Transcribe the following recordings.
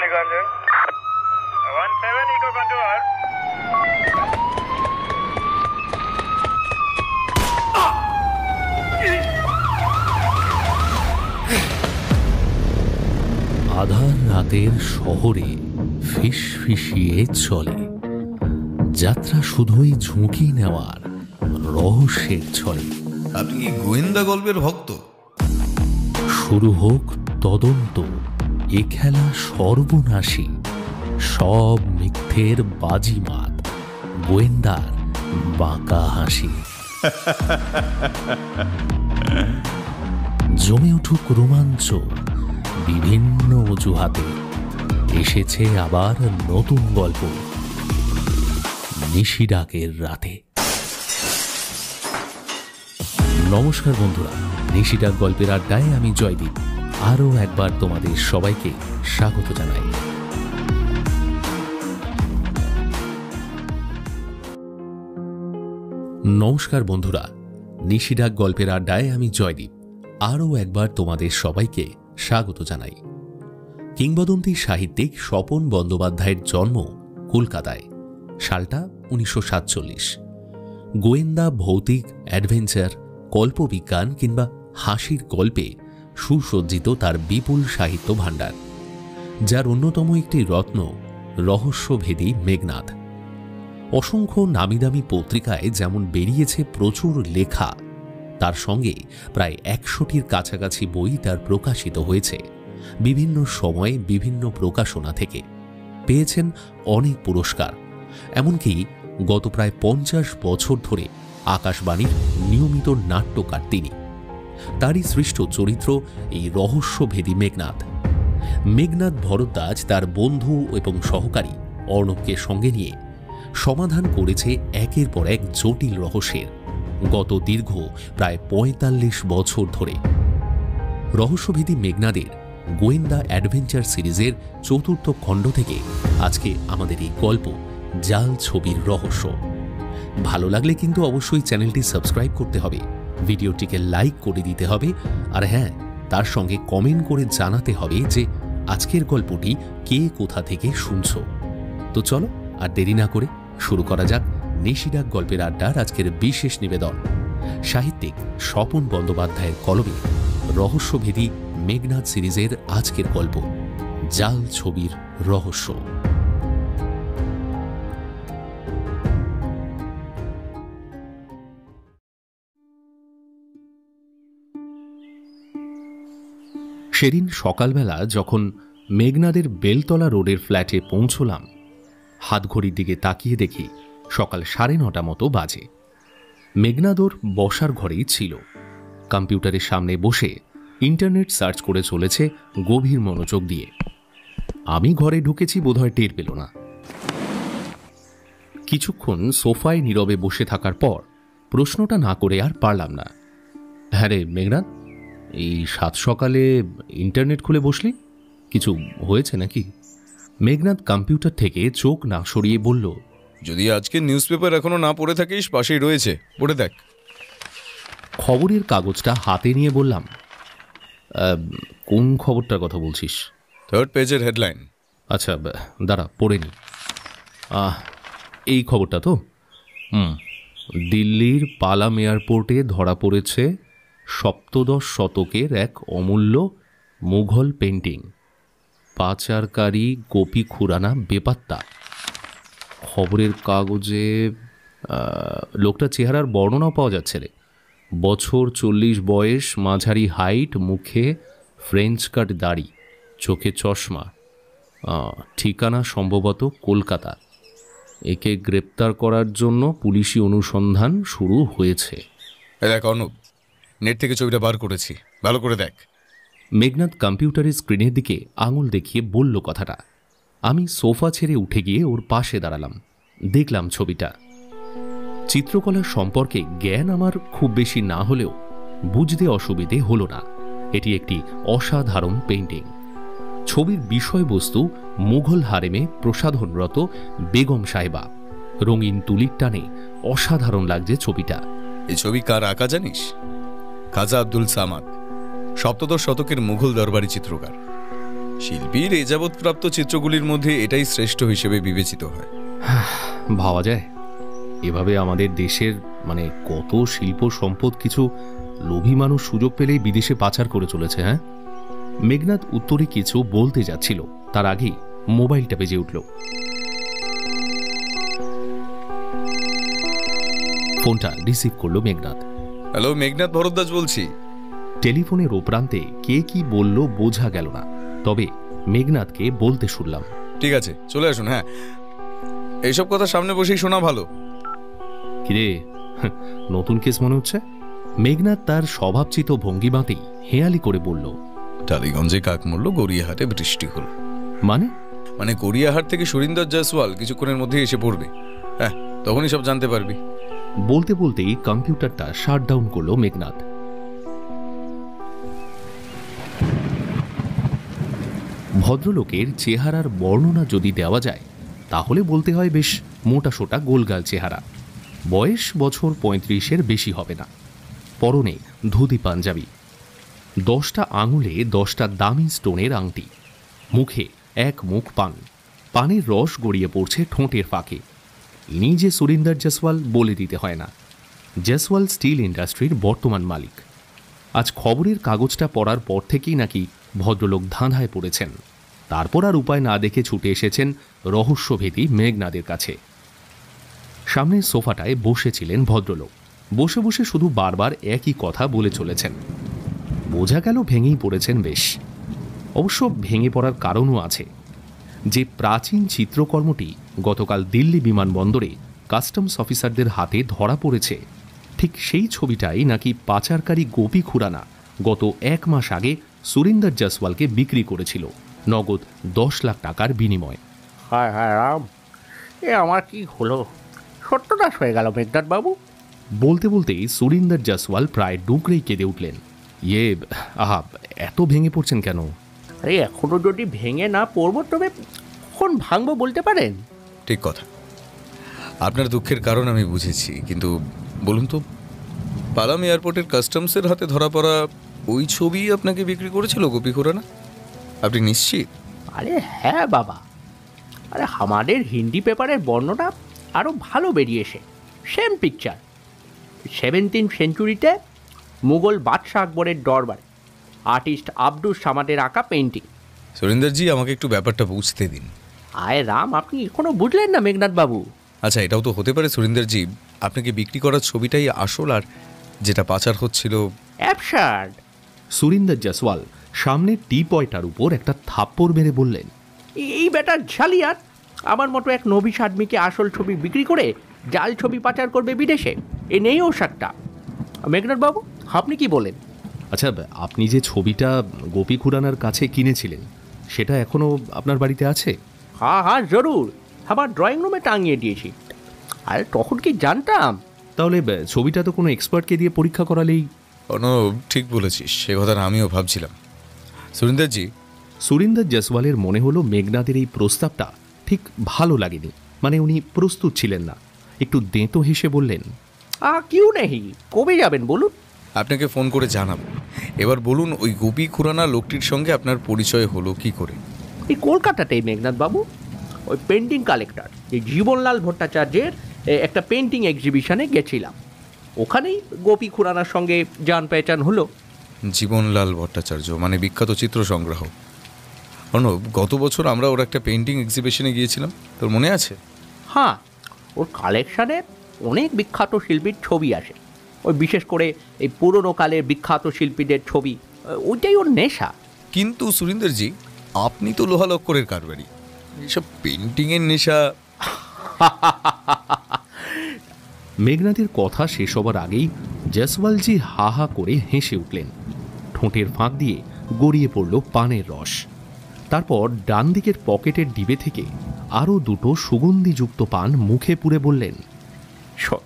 Ranikranjan. 17 Eco Contour. আধার রাতের শহরে ফিসফিসিয়ে চলে যাত্রা, শুধুই ঝুঁকি নেওয়ার রহস্যের ছলে। আপনি কি গোয়েন্দা গল্পের ভক্ত? শুরু হোক তদন্ত, এ খেলা সর্বনাশী, সব মিথ্যের বাজিমাত, গোয়েন্দার বাঁকা হাসি। জমে উঠুক রোমাঞ্চ, বিভিন্ন অজুহাতে এসেছে আবার নতুন গল্প নিশিডাকের রাতে। নমস্কার বন্ধুরা, নিশিডাক গল্পের আড্ডায় আমি জয়দীপ আরও একবার তোমাদের সবাইকে স্বাগত জানাই। নমস্কার বন্ধুরা, নিশিডাক গল্পের আড্ডায় আমি জয়দীপ আরও একবার তোমাদের সবাইকে স্বাগত জানাই। কিংবদন্তি সাহিত্যিক স্বপন বন্দ্যোপাধ্যায়ের জন্ম কলকাতায়, সালটা 1947। গোয়েন্দা, ভৌতিক, অ্যাডভেঞ্চার, কল্পবিজ্ঞান কিংবা হাসির গল্পে সুসজ্জিত তার বিপুল সাহিত্য ভাণ্ডার, যার অন্যতম একটি রত্ন রহস্যভেদী মেঘনাদ। অসংখ্য নামিদামি পত্রিকায় যেমন বেরিয়েছে প্রচুর লেখা, তার সঙ্গে প্রায় 100টির কাছাকাছি বই তার প্রকাশিত হয়েছে বিভিন্ন সময়ে বিভিন্ন প্রকাশনা থেকে। পেয়েছেন অনেক পুরস্কার, এমনকি গত প্রায় 50 বছর ধরে আকাশবাণীর নিয়মিত নাট্যকার তিনি। তারই সৃষ্ট চরিত্র এই রহস্যভেদী মেঘনাদ। মেঘনাদ ভরদ্বাজ তার বন্ধু এবং সহকারী অর্ণবকে সঙ্গে নিয়ে সমাধান করেছে একের পর এক জটিল রহস্যের, গত দীর্ঘ প্রায় 45 বছর ধরে। রহস্যভেদী মেঘনাদের গোয়েন্দা অ্যাডভেঞ্চার সিরিজের 4র্থ খণ্ড থেকে আজকে আমাদের এই গল্প, জাল ছবির রহস্য। ভালো লাগলে কিন্তু অবশ্যই চ্যানেলটি সাবস্ক্রাইব করতে হবে, ভিডিওটিকে লাইক করে দিতে হবে, আর হ্যাঁ, তার সঙ্গে কমেন্ট করে জানাতে হবে যে আজকের গল্পটি কে কোথা থেকে শুনছ। তো চলো আর দেরি না করে শুরু করা যাক নিশিডাক গল্পের আড্ডার আজকের বিশেষ নিবেদন, সাহিত্যিক স্বপন বন্দ্যোপাধ্যায়ের কলমে রহস্যভেদী মেঘনাদ সিরিজের আজকের গল্প, জাল ছবির রহস্য। সেদিন সকালবেলা যখন মেঘনাদের বেলতলা রোডের ফ্ল্যাটে পৌঁছলাম, হাতঘড়ির দিকে তাকিয়ে দেখি সকাল 9:30 মতো বাজে। মেঘনাদ ওর বসার ঘরেই ছিল, কম্পিউটারের সামনে বসে ইন্টারনেট সার্চ করে চলেছে গভীর মনোযোগ দিয়ে। আমি ঘরে ঢুকেছি বোধহয় টের পেল না। কিছুক্ষণ সোফায় নীরবে বসে থাকার পর প্রশ্নটা না করে আর পারলাম না। হ্যাঁ রে মেঘনাদ, এই সাত সকালে ইন্টারনেট খুলে বসলি, কিছু হয়েছে নাকি? মেঘনাদ কম্পিউটার থেকে চোখ না সরিয়ে বলল, যদি আজকে নিউজ পেপার এখনো না পড়ে থাকিস, পাশেই রয়েছে, পড়ে দেখ। খবরের কাগজটা হাতে নিয়ে বললাম, কোন খবরটার কথা বলছিস? 3rd পেজের হেডলাইন। আচ্ছা দাঁড়া, পড়ে নি। এই খবরটা তো? দিল্লির পালাম এয়ারপোর্টে ধরা পড়েছে 17 শতকের এক অমূল্য মুঘল পেন্টিং, পাচারকারী গোপী খুরানা বেপাত্তা। খবরের কাগজে লোকটার চেহারার বর্ণনাও পাওয়া যাচ্ছে রে। বছর 40 বয়স, মাঝারি হাইট, মুখে ফ্রেঞ্চ কাট দাড়ি, চোখে চশমা, ঠিকানা সম্ভবত কলকাতা। একে গ্রেপ্তার করার জন্য পুলিশি অনুসন্ধান শুরু হয়েছে। দেখ অনুপ, নেট থেকে ছবিটা বার করেছি, ভালো করে দেখ। মেঘনাদ কম্পিউটারের স্ক্রিনের দিকে আঙুল দেখিয়ে বলল কথাটা। আমি সোফা ছেড়ে উঠে গিয়ে ওর পাশে দাঁড়ালাম, দেখলাম ছবিটা। চিত্রকলার সম্পর্কে জ্ঞান আমার খুব বেশি না হলেও বুঝতে অসুবিধে হলো না। এটি একটি অসাধারণ পেইন্টিং। ছবির বিষয়বস্তু মুঘল হারেমে প্রসাধনরত বেগম সাহেবা। রঙিন তুলির টানে অসাধারণ লাগছে ছবিটা। এই ছবি কার আঁকা জানিস? খাজা আব্দুল সামাদ, 17 শতকের মুঘল দরবারি চিত্রকার। শিল্পীর এ যাবৎ প্রাপ্ত চিত্রগুলির মধ্যে এটাই শ্রেষ্ঠ হিসেবে বিবেচিত হয়। ভাবা যায় এভাবে আমাদের দেশের কত শিল্প সম্পদ কিছু লোভী মানুষ সুযোগ পেলেই বিদেশে পাচার করে চলেছে। হ্যাঁ, মেঘনাদ উত্তরে কিছু বলতে যাচ্ছিল, তার আগেই মোবাইলটা বেজে উঠল। ফোনটা রিসিভ করলো মেঘনাদ। হ্যালো, মেঘনাদ ভরদ্বাজ বলছি। টেলিফোনের ওপ্রান্তে কে কি বলল বোঝা গেল না, তবে মেঘনাদকে বলতে শুনলাম, ঠিক আছে, চলে আসুন। হ্যাঁ, এইসব কথা সামনে বসেই শোনা ভালো। কিরে, নতুন কেস মনে হচ্ছে? মেঘনাদ তার স্বভাবচিত ভঙ্গিমাতেই হেয়ালি করে বলল, টালিগঞ্জে কাক মরল, গড়িয়াহাটে বৃষ্টি হল। মানে গড়িয়াহাট থেকে সুরিন্দর জয়সওয়াল কিছুক্ষণের মধ্যে এসে পড়বে। হ্যাঁ, তখনই সব জানতে পারবি। বলতে বলতেই কম্পিউটারটা শাট ডাউন করলো মেঘনাদ। ভদ্রলোকের চেহারার বর্ণনা যদি দেওয়া যায় তাহলে বলতে হয় বেশ মোটাসোটা গোলগাল চেহারা, বয়স বছর 35-এর বেশি হবে না, পরনে ধুতি পাঞ্জাবি, 10টা আঙুলে 10টা দামি স্টোনের আংটি, মুখে এক মুখ পান, পানের রস গড়িয়ে পড়ছে ঠোঁটের ফাঁকে। নিজে সুরিন্দর জয়সওয়াল বলে দিতে হয় না, জয়সওয়াল স্টিল ইন্ডাস্ট্রির বর্তমান মালিক। আজ খবরের কাগজটা পড়ার পর থেকেই নাকি ভদ্রলোক ধাঁধায় পড়েছেন, তারপর আর উপায় না দেখে ছুটে এসেছেন রহস্যভেদী মেঘনাদের কাছে। সামনের সোফাটায় বসেছিলেন ভদ্রলোক, বসে বসে শুধু বারবার একই কথা বলে চলেছেন। বোঝা গেল ভেঙেই পড়েছেন বেশ। অবশ্য ভেঙে পড়ার কারণও আছে। যে প্রাচীন চিত্রকর্মটি গতকাল দিল্লি বিমানবন্দরে কাস্টমস অফিসারদের হাতে ধরা পড়েছে, ঠিক সেই ছবিটাই নাকি পাচারকারী গোপী খুরানা গত 1 মাস আগে সুরিন্দর জয়সওয়ালকে বিক্রি করেছিল নগদ 10 লাখ টাকার বিনিময়ে। হায় হায় রাম, এ আমার কি হলো? সত্যনাশ হয়ে গেল মেঘনাদ বাবু। বলতে বলতেই সুরিন্দর জয়সওয়াল প্রায় ডুকরেই কেঁদে উঠলেন। আহা, এত ভেঙে পড়ছেন কেন? আরে এখনো যদি ভেঙে না পড়বো তবে কখন ভাঙবো বলতে পারেন? ঠিক কথা, আপনার দুঃখের কারণ আমি বুঝেছি, কিন্তু বলুন তো, পালাম এয়ারপোর্টের কাস্টমসের হাতে ধরা পড়া ওই ছবি আপনাকে বিক্রি করেছিল গোপী খুরানা? আপনি নিশ্চিত? আরে হ্যাঁ বাবা, আরে আমাদের হিন্দি পেপারের বর্ণনা আরও ভালো বেরিয়েছে। সেম পিকচার, 17th সেঞ্চুরিতে মুঘল বাদশাহ আকবরের দরবারে আর্টিস্ট আব্দুস সামাদের আঁকা পেন্টিং। সুরিন্দরজি, আমাকে একটু ব্যাপারটা বুঝতে দিন। আয় রাম, আপনি এখনো বুঝলেন না মেঘনাদ বাবু? আচ্ছা, এটাও তো হতে পারে সুরিন্দরজি আপনাকে বিক্রি করার ছবিটাই আসল আর যেটা পাচার হচ্ছিল অ্যাবসার্ড। সুরিন্দর জয়সওয়াল সামনের টি পয়টার উপর একটা থাপ্পড় মেরে বললেন, এই বেটার ঝালিয়াত আমার মতো এক নবিশ আদমিকে আসল ছবি বিক্রি করে জাল ছবি পাচার করবে বিদেশে, এ নেই ওষাকটা। মেঘনাদ বাবু, আপনি কি বলেন? আচ্ছা, আপনি যে ছবিটা গোপী খুরানার কাছে কিনেছিলেন সেটা এখনো আপনার বাড়িতে আছে? হ্যাঁ হ্যাঁ জরুর, আমার ড্রয়িং রুমে টাঙিয়ে দিয়েছি। আর তখন কি জানতাম? তাহলে ছবিটা তো কোনো এক্সপার্টকে দিয়ে পরীক্ষা করালেই। ঠিক বলেছিস, সে কথাটা আমিও ভাবছিলাম। সুরিন্দরজি, সুরিন্দর জয়সওয়ালের মনে হলো মেঘনাদের এই প্রস্তাবটা ঠিক ভালো লাগেনি, উনি প্রস্তুত ছিলেন না। একটু দেঁতো হেসে বললেন, কিউ নেই, কবে যাবেন বলুন? আপনাকে ফোন করে জানাবো। এবার বলুন, ওই গোপী খুরানা লোকটির সঙ্গে আপনার পরিচয় হলো কি করে? এই কলকাতাতেই মেঘনাদ বাবু, ওই পেন্টিং কালেক্টর এই জীবনলাল ভট্টাচার্যের একটা পেন্টিং এক্সিবিশনে গেছিলাম, ওখানেই গোপী খুরানার সঙ্গে জান পেহচান হলো। জীবনলাল ভট্টাচার্য বিখ্যাত চিত্র সংগ্রাহক। অর্ণব, গত বছর আমরা ওর একটা পেন্টিং এক্সিবিশনে গিয়েছিলাম, তোর মনে আছে? হ্যাঁ, ওর কালেকশানে অনেক বিখ্যাত শিল্পীর ছবি আসে, ওই বিশেষ করে এই পুরনো কালের বিখ্যাত শিল্পীদের ছবি, ওইটাই ওর নেশা। কিন্তু সুরিন্দরজি, আপনি তো লোহা লক্করের কারবারি, এসব পেন্টিংয়ের নেশা। মেঘনাদের কথা শেষ হবার আগেই জয়সওয়ালজি হা হা করে হেসে উঠলেন। ঠোঁটের ফাঁক দিয়ে গড়িয়ে পড়ল পানের রস। তারপর ডান দিকের পকেটের ডিবে থেকে আরও 2টো সুগন্ধিযুক্ত পান মুখে পুরে বললেন,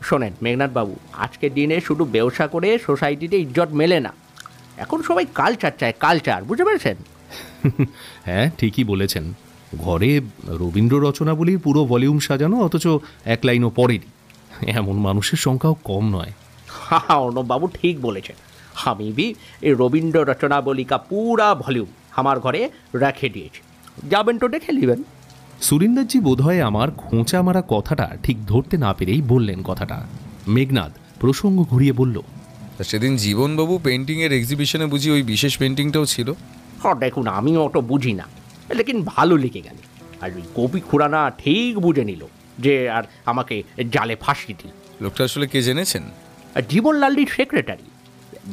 শোনেন মেঘনাদ বাবু, আজকের দিনে শুধু ব্যবসা করে সোসাইটিতে ইজ্জত মেলে না, এখন সবাই কালচার চায়, কালচার, বুঝতে পেরেছেন? হ্যাঁ, ঠিকই বলেছেন। ঘরে রবীন্দ্র রচনাবলীর পুরো ভলিউম সাজানো, অথচ 1 লাইনও পড়েনি, এমন মানুষের সংখ্যাও কম নয়। हाँ अर्णब बाबू ठीक बोले, हमी भी ये रवींद्र रचनावली का पूरा वॉल्यूम আমার ঘরে রেখে দিয়েছে, যাবেন তো দেখে নেবেন। সুরিন্দরজি বোধহয় আমার খোঁচা মারা কথাটা ঠিক ধরতে না পেরেই বললেন কথাটা। মেঘনাদ প্রসঙ্গ ঘুরিয়ে বলল, তা সেদিন জীবনবাবু পেন্টিংয়ের এক্সিবিশনে বুঝি ওই বিশেষ পেন্টিংটাও ছিল? দেখুন, আমিও অত বুঝি না, লেকিন ভালো লেগে গেল। আর ওই গোপী খুড়ানা ঠিক বুঝে নিল যে আর আমাকে জালে ফাঁসিয়ে দিল। লোকটা আসলে কে জেনেছেন? আর জীবনলালজির সেক্রেটারি।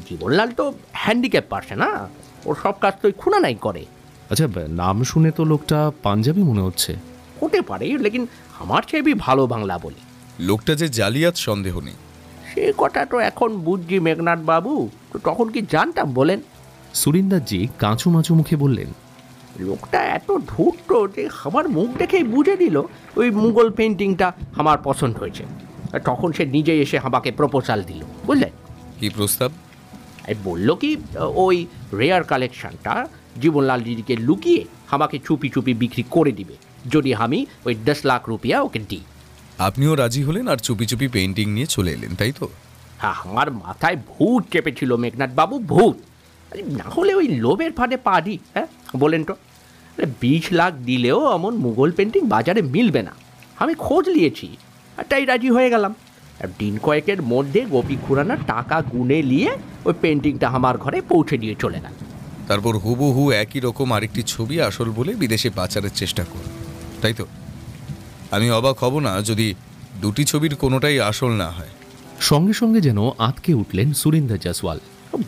জীবনলাল তো হ্যান্ডিক্যাপ পারছে না, ওর সব কাজ তো ওই খুড়ানাই করে। আচ্ছা, নাম শুনে তো লোকটা পাঞ্জাবি মনে হচ্ছে। হতে পারে, লেকিন আমার চেয়ে ভালো বাংলা বলে। লোকটা যে জালিয়াত সন্দেহ নেই। সে কথা তো এখন বুঝছি মেঘনাথ বাবু, তো তখন কি জানতাম বলেন? সুরিন্দরজি কাঁচু মাচু মুখে বললেন, লোকটা এত ধূর্ত যে আমার মুখ দেখেই বুঝে দিল ওই মুঘল পেন্টিংটা আমার পছন্দ হয়েছে। আর তখন সে নিজে এসে আমাকে প্রপোজাল দিল, বুঝলেন? কি প্রস্তাব? বলল কি ওই রেয়ার কালেকশনটা জীবনলাল দিদিকে লুকিয়ে আমাকে চুপি চুপি বিক্রি করে দিবে যদি আমি ওই 10 লাখ রুপিয়া ওকে দিই। আপনিও রাজি হলেন আর চুপি চুপি পেন্টিং নিয়ে চলে এলেন, তাই তো? হ্যাঁ, আমার মাথায় ভূত চেপেছিল মেঘনাথ বাবু, ভূত। না হলে ওই লোভের ফাঁদে পা দিই? হ্যাঁ বলেন তো, 20 লাখ দিলেও এমন মুঘল পেন্টিং বাজারে মিলবে না। আমি খোঁজ নিয়েছি, আর তাই রাজি হয়ে গেলাম। আর দিন কয়েকের মধ্যে গোপী খুড়ানা টাকা গুনে নিয়ে ওই পেন্টিংটা আমার ঘরে পৌঁছে দিয়ে চলে গেল। তারপর হুবহু একই রকম আরেকটি ছবি আসল বলে বিদেশে পাচারের চেষ্টা করুন, তাই তো? আমি অবাক হব না যদি দুটি ছবির কোনোটাই আসল না হয়। সঙ্গে সঙ্গে যেন আঁতকে উঠলেন সুরিন্দর জয়সওয়াল।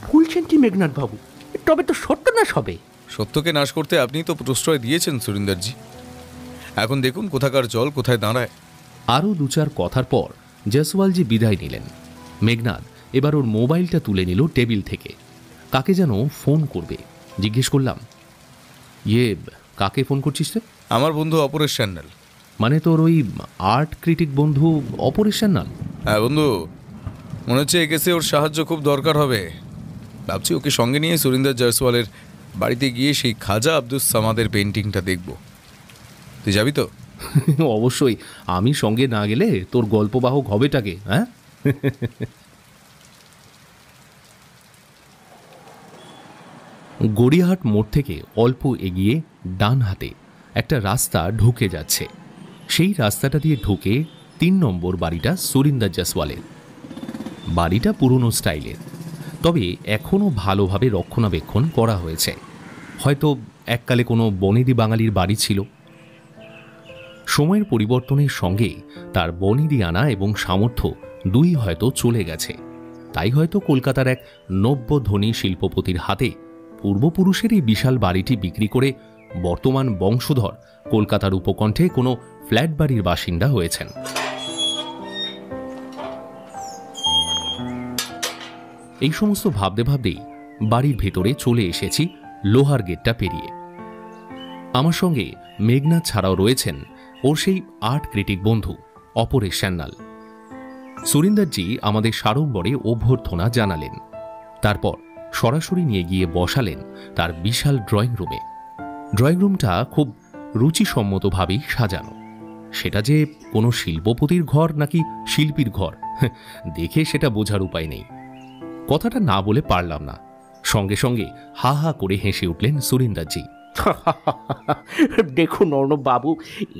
ভুলছেন কি মেঘনাথ বাবু? তবে তো সত্য হবে। সত্যকে নাশ করতে আপনি তো প্রশ্রয় দিয়েছেন সুরিন্দরজি। এখন দেখুন কোথাকার জল কোথায় দাঁড়ায়। আরও 2-4 কথার পর জয়সওয়ালজি বিদায় নিলেন। মেঘনাদ এবার ওর মোবাইলটা তুলে নিল টেবিল থেকে। কাকে যেন ফোন করবে। জিজ্ঞেস করলাম, কাকে ফোন করছিস রে? আমার বন্ধু অপরেশ সান্যাল। মানে তোর ওই আর্ট ক্রিটিক বন্ধু অপরেশ সান্যাল? হ্যাঁ বন্ধু, মনে হচ্ছে এ কেসে ওর সাহায্য খুব দরকার হবে। ভাবছি ওকে সঙ্গে নিয়ে সুরিন্দর জয়সওয়ালের বাড়িতে গিয়ে সেই খাজা আব্দুস সামাদের পেন্টিংটা দেখব। তুই যাবি তো? অবশ্যই, আমি সঙ্গে না গেলে তোর গল্পবাহক হবেটাকে? হ্যাঁ। গড়িয়াহাট মোড় থেকে অল্প এগিয়ে ডান হাতে একটা রাস্তা ঢুকে যাচ্ছে। সেই রাস্তাটা দিয়ে ঢুকে 3 নম্বর বাড়িটা সুরিন্দর জয়সওয়ালের। বাড়িটা পুরনো স্টাইলের, তবে এখনও ভালোভাবে রক্ষণাবেক্ষণ করা হয়েছে। হয়তো এককালে কোনো বনেদি বাঙালির বাড়ি ছিল। সময়ের পরিবর্তনের সঙ্গে তার বনেদি আনা এবং সামর্থ্য দুই হয়তো চলে গেছে। তাই হয়তো কলকাতার এক নব্য ধনী শিল্পপতির হাতে পূর্বপুরুষের এই বিশাল বাড়িটি বিক্রি করে বর্তমান বংশধর কলকাতার উপকণ্ঠে কোনো ফ্ল্যাট বাড়ির বাসিন্দা হয়েছেন। এই সমস্ত ভাবতে ভাবতেই বাড়ির ভেতরে চলে এসেছি লোহার গেটটা পেরিয়ে। আমার সঙ্গে মেঘনাদ ছাড়াও রয়েছেন ওর সেই আর্ট ক্রিটিক বন্ধু অপরেশ সান্যাল। সুরিন্দরজি আমাদের সাড়ম্বরে অভ্যর্থনা জানালেন। তারপর সরাসরি নিয়ে গিয়ে বসালেন তার বিশাল ড্রয়িং রুমে। ড্রয়িং রুমটা খুব রুচিসম্মতভাবেই সাজানো। সেটা যে কোনো শিল্পপতির ঘর নাকি শিল্পীর ঘর দেখে সেটা বোঝার উপায় নেই। কথাটা না বলে পারলাম না। সঙ্গে সঙ্গে হা হা করে হেসে উঠলেন সুরিন্দরজি। দেখুন অর্ণব বাবু,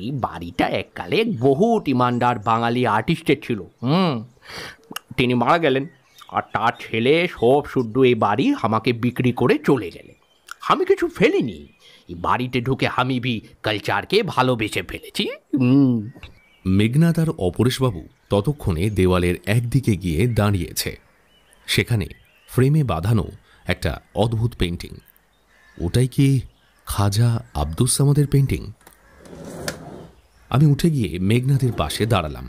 এই বাড়িটা এককালে বহুত ইমানদার বাঙালি আর্টিস্টের ছিল। তিনি মারা গেলেন, আর তার ছেলে সব শুদ্ধ এই বাড়ি আমাকে বিক্রি করে চলে গেলেন। আমি কিছু ফেলিনি, এই বাড়িতে ঢুকে আমি ভি কালচারকে ভালোবেসে ফেলেছি। মেঘনাদ আর অপরেশবাবু ততক্ষণে দেওয়ালের একদিকে গিয়ে দাঁড়িয়েছে। সেখানে ফ্রেমে বাঁধানো একটা অদ্ভুত পেন্টিং। ওটাই কি খাজা আব্দুস সামাদের পেন্টিং? আমি উঠে গিয়ে মেঘনাদের পাশে দাঁড়ালাম।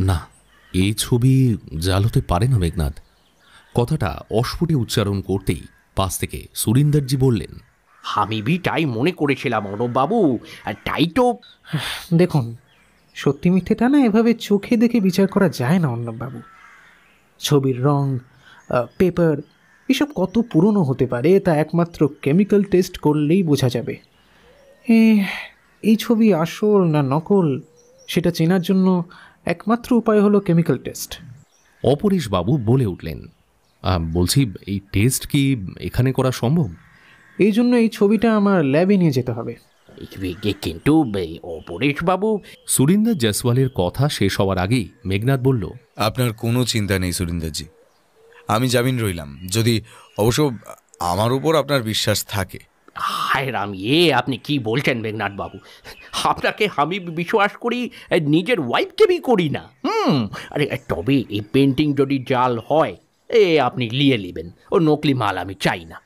না, এই ছবি জাল হতে পারে না মেঘনাদ। কথাটা অস্ফুটে উচ্চারণ করতেই পাশ থেকে সুরিন্দরজি বললেন, আমি ভি তাই মনে করেছিলাম অর্ণব বাবু, আর তাই তো। দেখুন, সত্যি মিথ্যেটা না এভাবে চোখে দেখে বিচার করা যায় না অর্ণববাবু। ছবির রং, পেপার এসব কত পুরনো হতে পারে তা একমাত্র কেমিক্যাল টেস্ট করলেই বোঝা যাবে। এই ছবি আসল না নকল সেটা চেনার জন্য একমাত্র উপায় হলো কেমিক্যাল টেস্ট। অপরেশবাবু বলে উঠলেন, বলছি এই টেস্ট কি এখানে করা সম্ভব? এই জন্য এই ছবিটা আমার ল্যাবে নিয়ে যেতে হবে। কিন্তু অপরেশবাবু, সুরিন্দর জয়সওয়ালের কথা শেষ হওয়ার আগেই মেঘনাদ বলল, আপনার কোনো চিন্তা নেই সুরিন্দরজি, আমি জামিন রইলাম, যদি অবশ্য আমার উপর আপনার বিশ্বাস থাকে। হায় রাম, আপনি কি বলছেন মেঘনাথ বাবু? আপনাকে আমি বিশ্বাস করি, নিজের ওয়াইফকে বি করি না। আরে তবে এই পেন্টিং যদি জাল হয়, আপনি নিয়ে নেবেন, ও নকলি মাল আমি চাই না।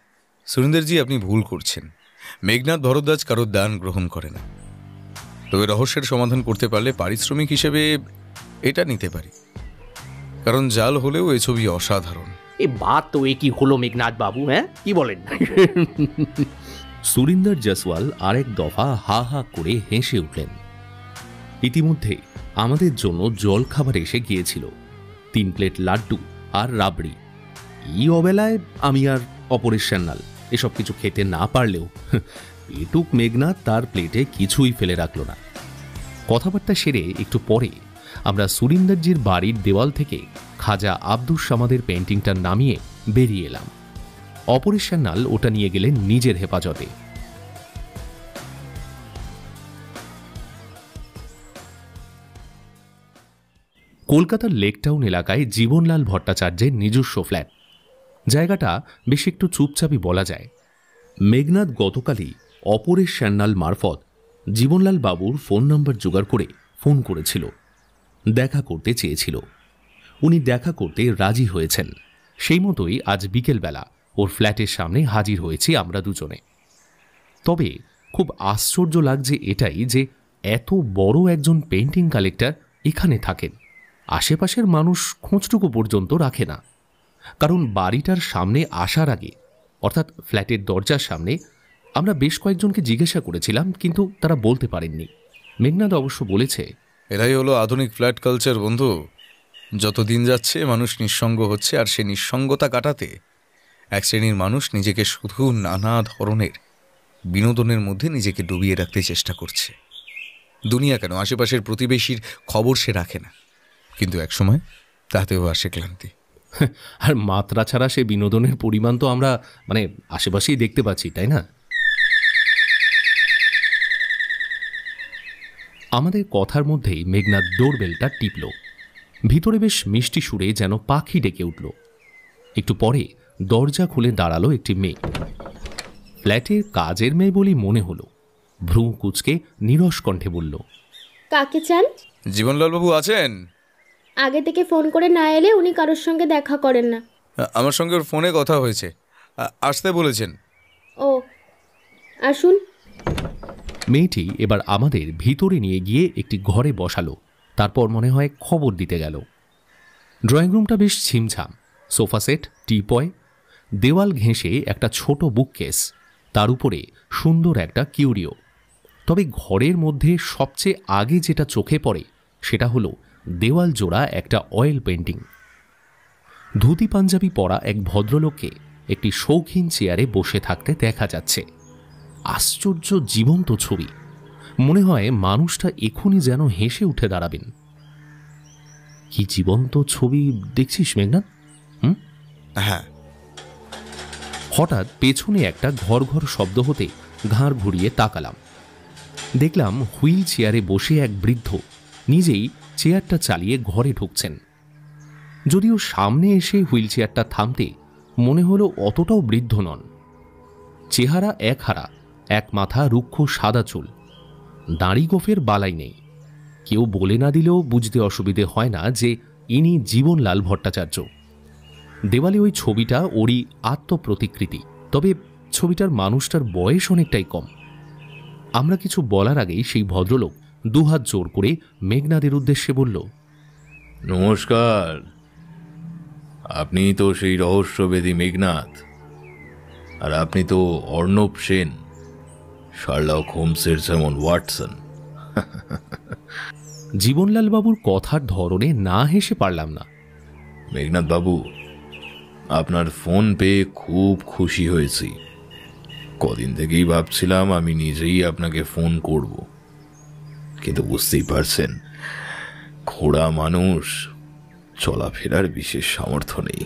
সুরিন্দরজি, আপনি ভুল করছেন। মেঘনাদ ভরদ্বাজ কারোর দান গ্রহণ করে না। তবে রহস্যের সমাধান করতে পারলে পারিশ্রমিক হিসেবে এটা নিতে পারি, কারণ জাল হলেও এই ছবি অসাধারণ। বাত তো কি হলো মেঘনাথ বাবু, হ্যাঁ কি বলেন? সুরিন্দর জয়সওয়াল আরেক দফা হা হা করে হেসে উঠলেন। ইতিমধ্যে আমাদের জন্য জল খাবার এসে গিয়েছিল, 3 প্লেট লাড্ডু আর রাবড়ি। এই অবেলায় আমি আর অপরেশ সান্যাল এসব কিছু খেতে না পারলেও পেটুক মেঘনাথ তার প্লেটে কিছুই ফেলে রাখল না। কথাবার্তা সেরে একটু পরে আমরা সুরিন্দরজির বাড়ির দেওয়াল থেকে খাজা আব্দুস সামাদের পেন্টিংটা নামিয়ে বেরিয়ে এলাম। অপরেশ সান্যাল ওটা নিয়ে গেলেন নিজের হেফাজতে। কলকাতার লেকটাউন এলাকায় জীবনলাল ভট্টাচার্যের নিজস্ব ফ্ল্যাট। জায়গাটা বেশ একটু চুপচাপই বলা যায়। মেঘনাদ গতকালই অপরেশ সান্যাল মারফত জীবনলাল বাবুর ফোন নম্বর জোগাড় করে ফোন করেছিল, দেখা করতে চেয়েছিল। উনি দেখা করতে রাজি হয়েছেন। সেই মতোই আজ বিকেলবেলা ওর ফ্ল্যাটের সামনে হাজির হয়েছি আমরা দুজনে। তবে খুব আশ্চর্য লাগছে এটাই যে এত বড় একজন পেন্টিং কালেক্টর এখানে থাকেন, আশেপাশের মানুষ খোঁজটুকু পর্যন্ত রাখে না। কারণ বাড়িটার সামনে আসার আগে, অর্থাৎ ফ্ল্যাটের দরজার সামনে, আমরা বেশ কয়েকজনকে জিজ্ঞাসা করেছিলাম, কিন্তু তারা বলতে পারেননি। মেঘনাদ অবশ্য বলেছে, এরাই হলো আধুনিক ফ্ল্যাট কালচার বন্ধু। যত দিন যাচ্ছে মানুষ নিঃসঙ্গ হচ্ছে, আর সে নিঃসঙ্গতা কাটাতে এক শ্রেণীর মানুষ নিজেকে শুধু নানা ধরনের বিনোদনের মধ্যে নিজেকে ডুবিয়ে রাখতে চেষ্টা করছে। দুনিয়া কেন, আশেপাশের প্রতিবেশীর খবর সে রাখে না, কিন্তু একসময় তাতেও আসে ক্লান্তি। আর মাত্রা ছাড়া সে বিনোদনের পরিমাণ তো আমরা আশেপাশেই দেখতে পাচ্ছি, তাই না? আমাদের কথার মধ্যেই মেঘনাদ ডোরবেলটা টিপল। ভিতরে বেশ মিষ্টি সুরে যেন পাখি ডেকে উঠল। একটু পরে দরজা খুলে দাঁড়ালো একটি মেয়ে। ফ্ল্যাটের কাজের মেয়ে বলেই মনে হলো। ভ্রু কুচকে নিরস কণ্ঠে বলল, কাকে চান? জীবনলাল বাবু আছেন? আগে থেকে ফোন করে না এলে উনি কারোর সঙ্গে দেখা করেন না। আমার সঙ্গে ওর ফোনে কথা হয়েছে, আসতে বলেছেন। ও, আসুন। মেয়েটি এবার আমাদের ভিতরে নিয়ে গিয়ে একটি ঘরে বসালো। তারপর মনে হয় খবর দিতে গেল। ড্রয়িং রুমটা বেশ ছিমছাম। সোফা সেট, টিপয়, দেওয়াল ঘেঁষে একটা ছোট বুককেস, তার উপরে সুন্দর একটা কিউরিও। তবে ঘরের মধ্যে সবচেয়ে আগে যেটা চোখে পড়ে সেটা হলো দেওয়াল জোড়া একটা অয়েল পেন্টিং। ধুতি পাঞ্জাবি পরা এক ভদ্রলোককে একটি শৌখিন চেয়ারে বসে থাকতে দেখা যাচ্ছে। আশ্চর্য জীবন্ত ছবি। মনে হয় মানুষটা এখনই যেন হেসে উঠে দাঁড়াবেন। কি জীবন্ত ছবি দেখছিস মেঘনাথ? হ্যাঁ। হঠাৎ পেছনে একটা ঘর ঘর শব্দ হতে ঘাড় ঘুরিয়ে তাকালাম। দেখলাম হুইল চেয়ারে বসে এক বৃদ্ধ নিজেই চেয়ারটা চালিয়ে ঘরে ঢুকছেন। যদিও সামনে এসে হুইল চেয়ারটা থামতে মনে হলো অতটাও বৃদ্ধ নন। চেহারা একহারা, এক মাথা রুক্ষ সাদা চুল, দাড়ি গোফের বালাই নেই। কেউ বলে না দিলেও বুঝতে অসুবিধে হয় না যে ইনি জীবনলাল ভট্টাচার্য। দেওয়ালে ওই ছবিটা ওরই আত্মপ্রতিকৃতি, তবে ছবিটার মানুষটার বয়স অনেকটাই কম। আমরা কিছু বলার আগেই সেই ভদ্রলোক দুহাত জোর করে মেঘনাদের উদ্দেশ্যে বলল, নমস্কার, আপনি তো সেই রহস্যবেদী মেঘনাদ, আর আপনি তো অর্ণব সেন, শার্লক হোমসের যেমন ওয়াটসন। জীবনলাল বাবুর কথার ধরনে না হেসে পারলাম না। মেঘনাদ বাবু, আপনার ফোন পেয়ে খুব খুশি হয়েছি। কদিন থেকেই ভাবছিলাম আমি নিজেই আপনাকে ফোন করব, কিন্তু বুঝতেই পারছেন খোড়া মানুষ, চলাফেরার বিশেষ সামর্থ্য নেই।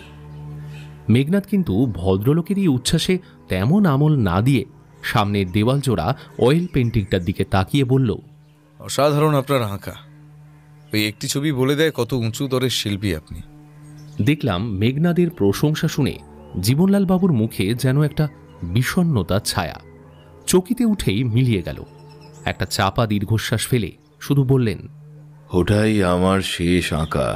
মেঘনাদ কিন্তু ভদ্রলোকের এই উচ্ছ্বাসে তেমন আমল না দিয়ে সামনের দেওয়াল জোড়া অয়েল পেন্টিংটার দিকে তাকিয়ে বলল, অসাধারণ আপনার আঁকা। ওই একটি ছবি বলে দেয় কত উঁচু দরের শিল্পী আপনি। দেখলাম মেঘনাদের প্রশংসা শুনে জীবনলাল বাবুর মুখে যেন একটা বিষণ্ণতার ছায়া চকিতে উঠেই মিলিয়ে গেল। একটা চাপা দীর্ঘশ্বাস ফেলে শুধু বললেন, ওটাই আমার শেষ আঁকা।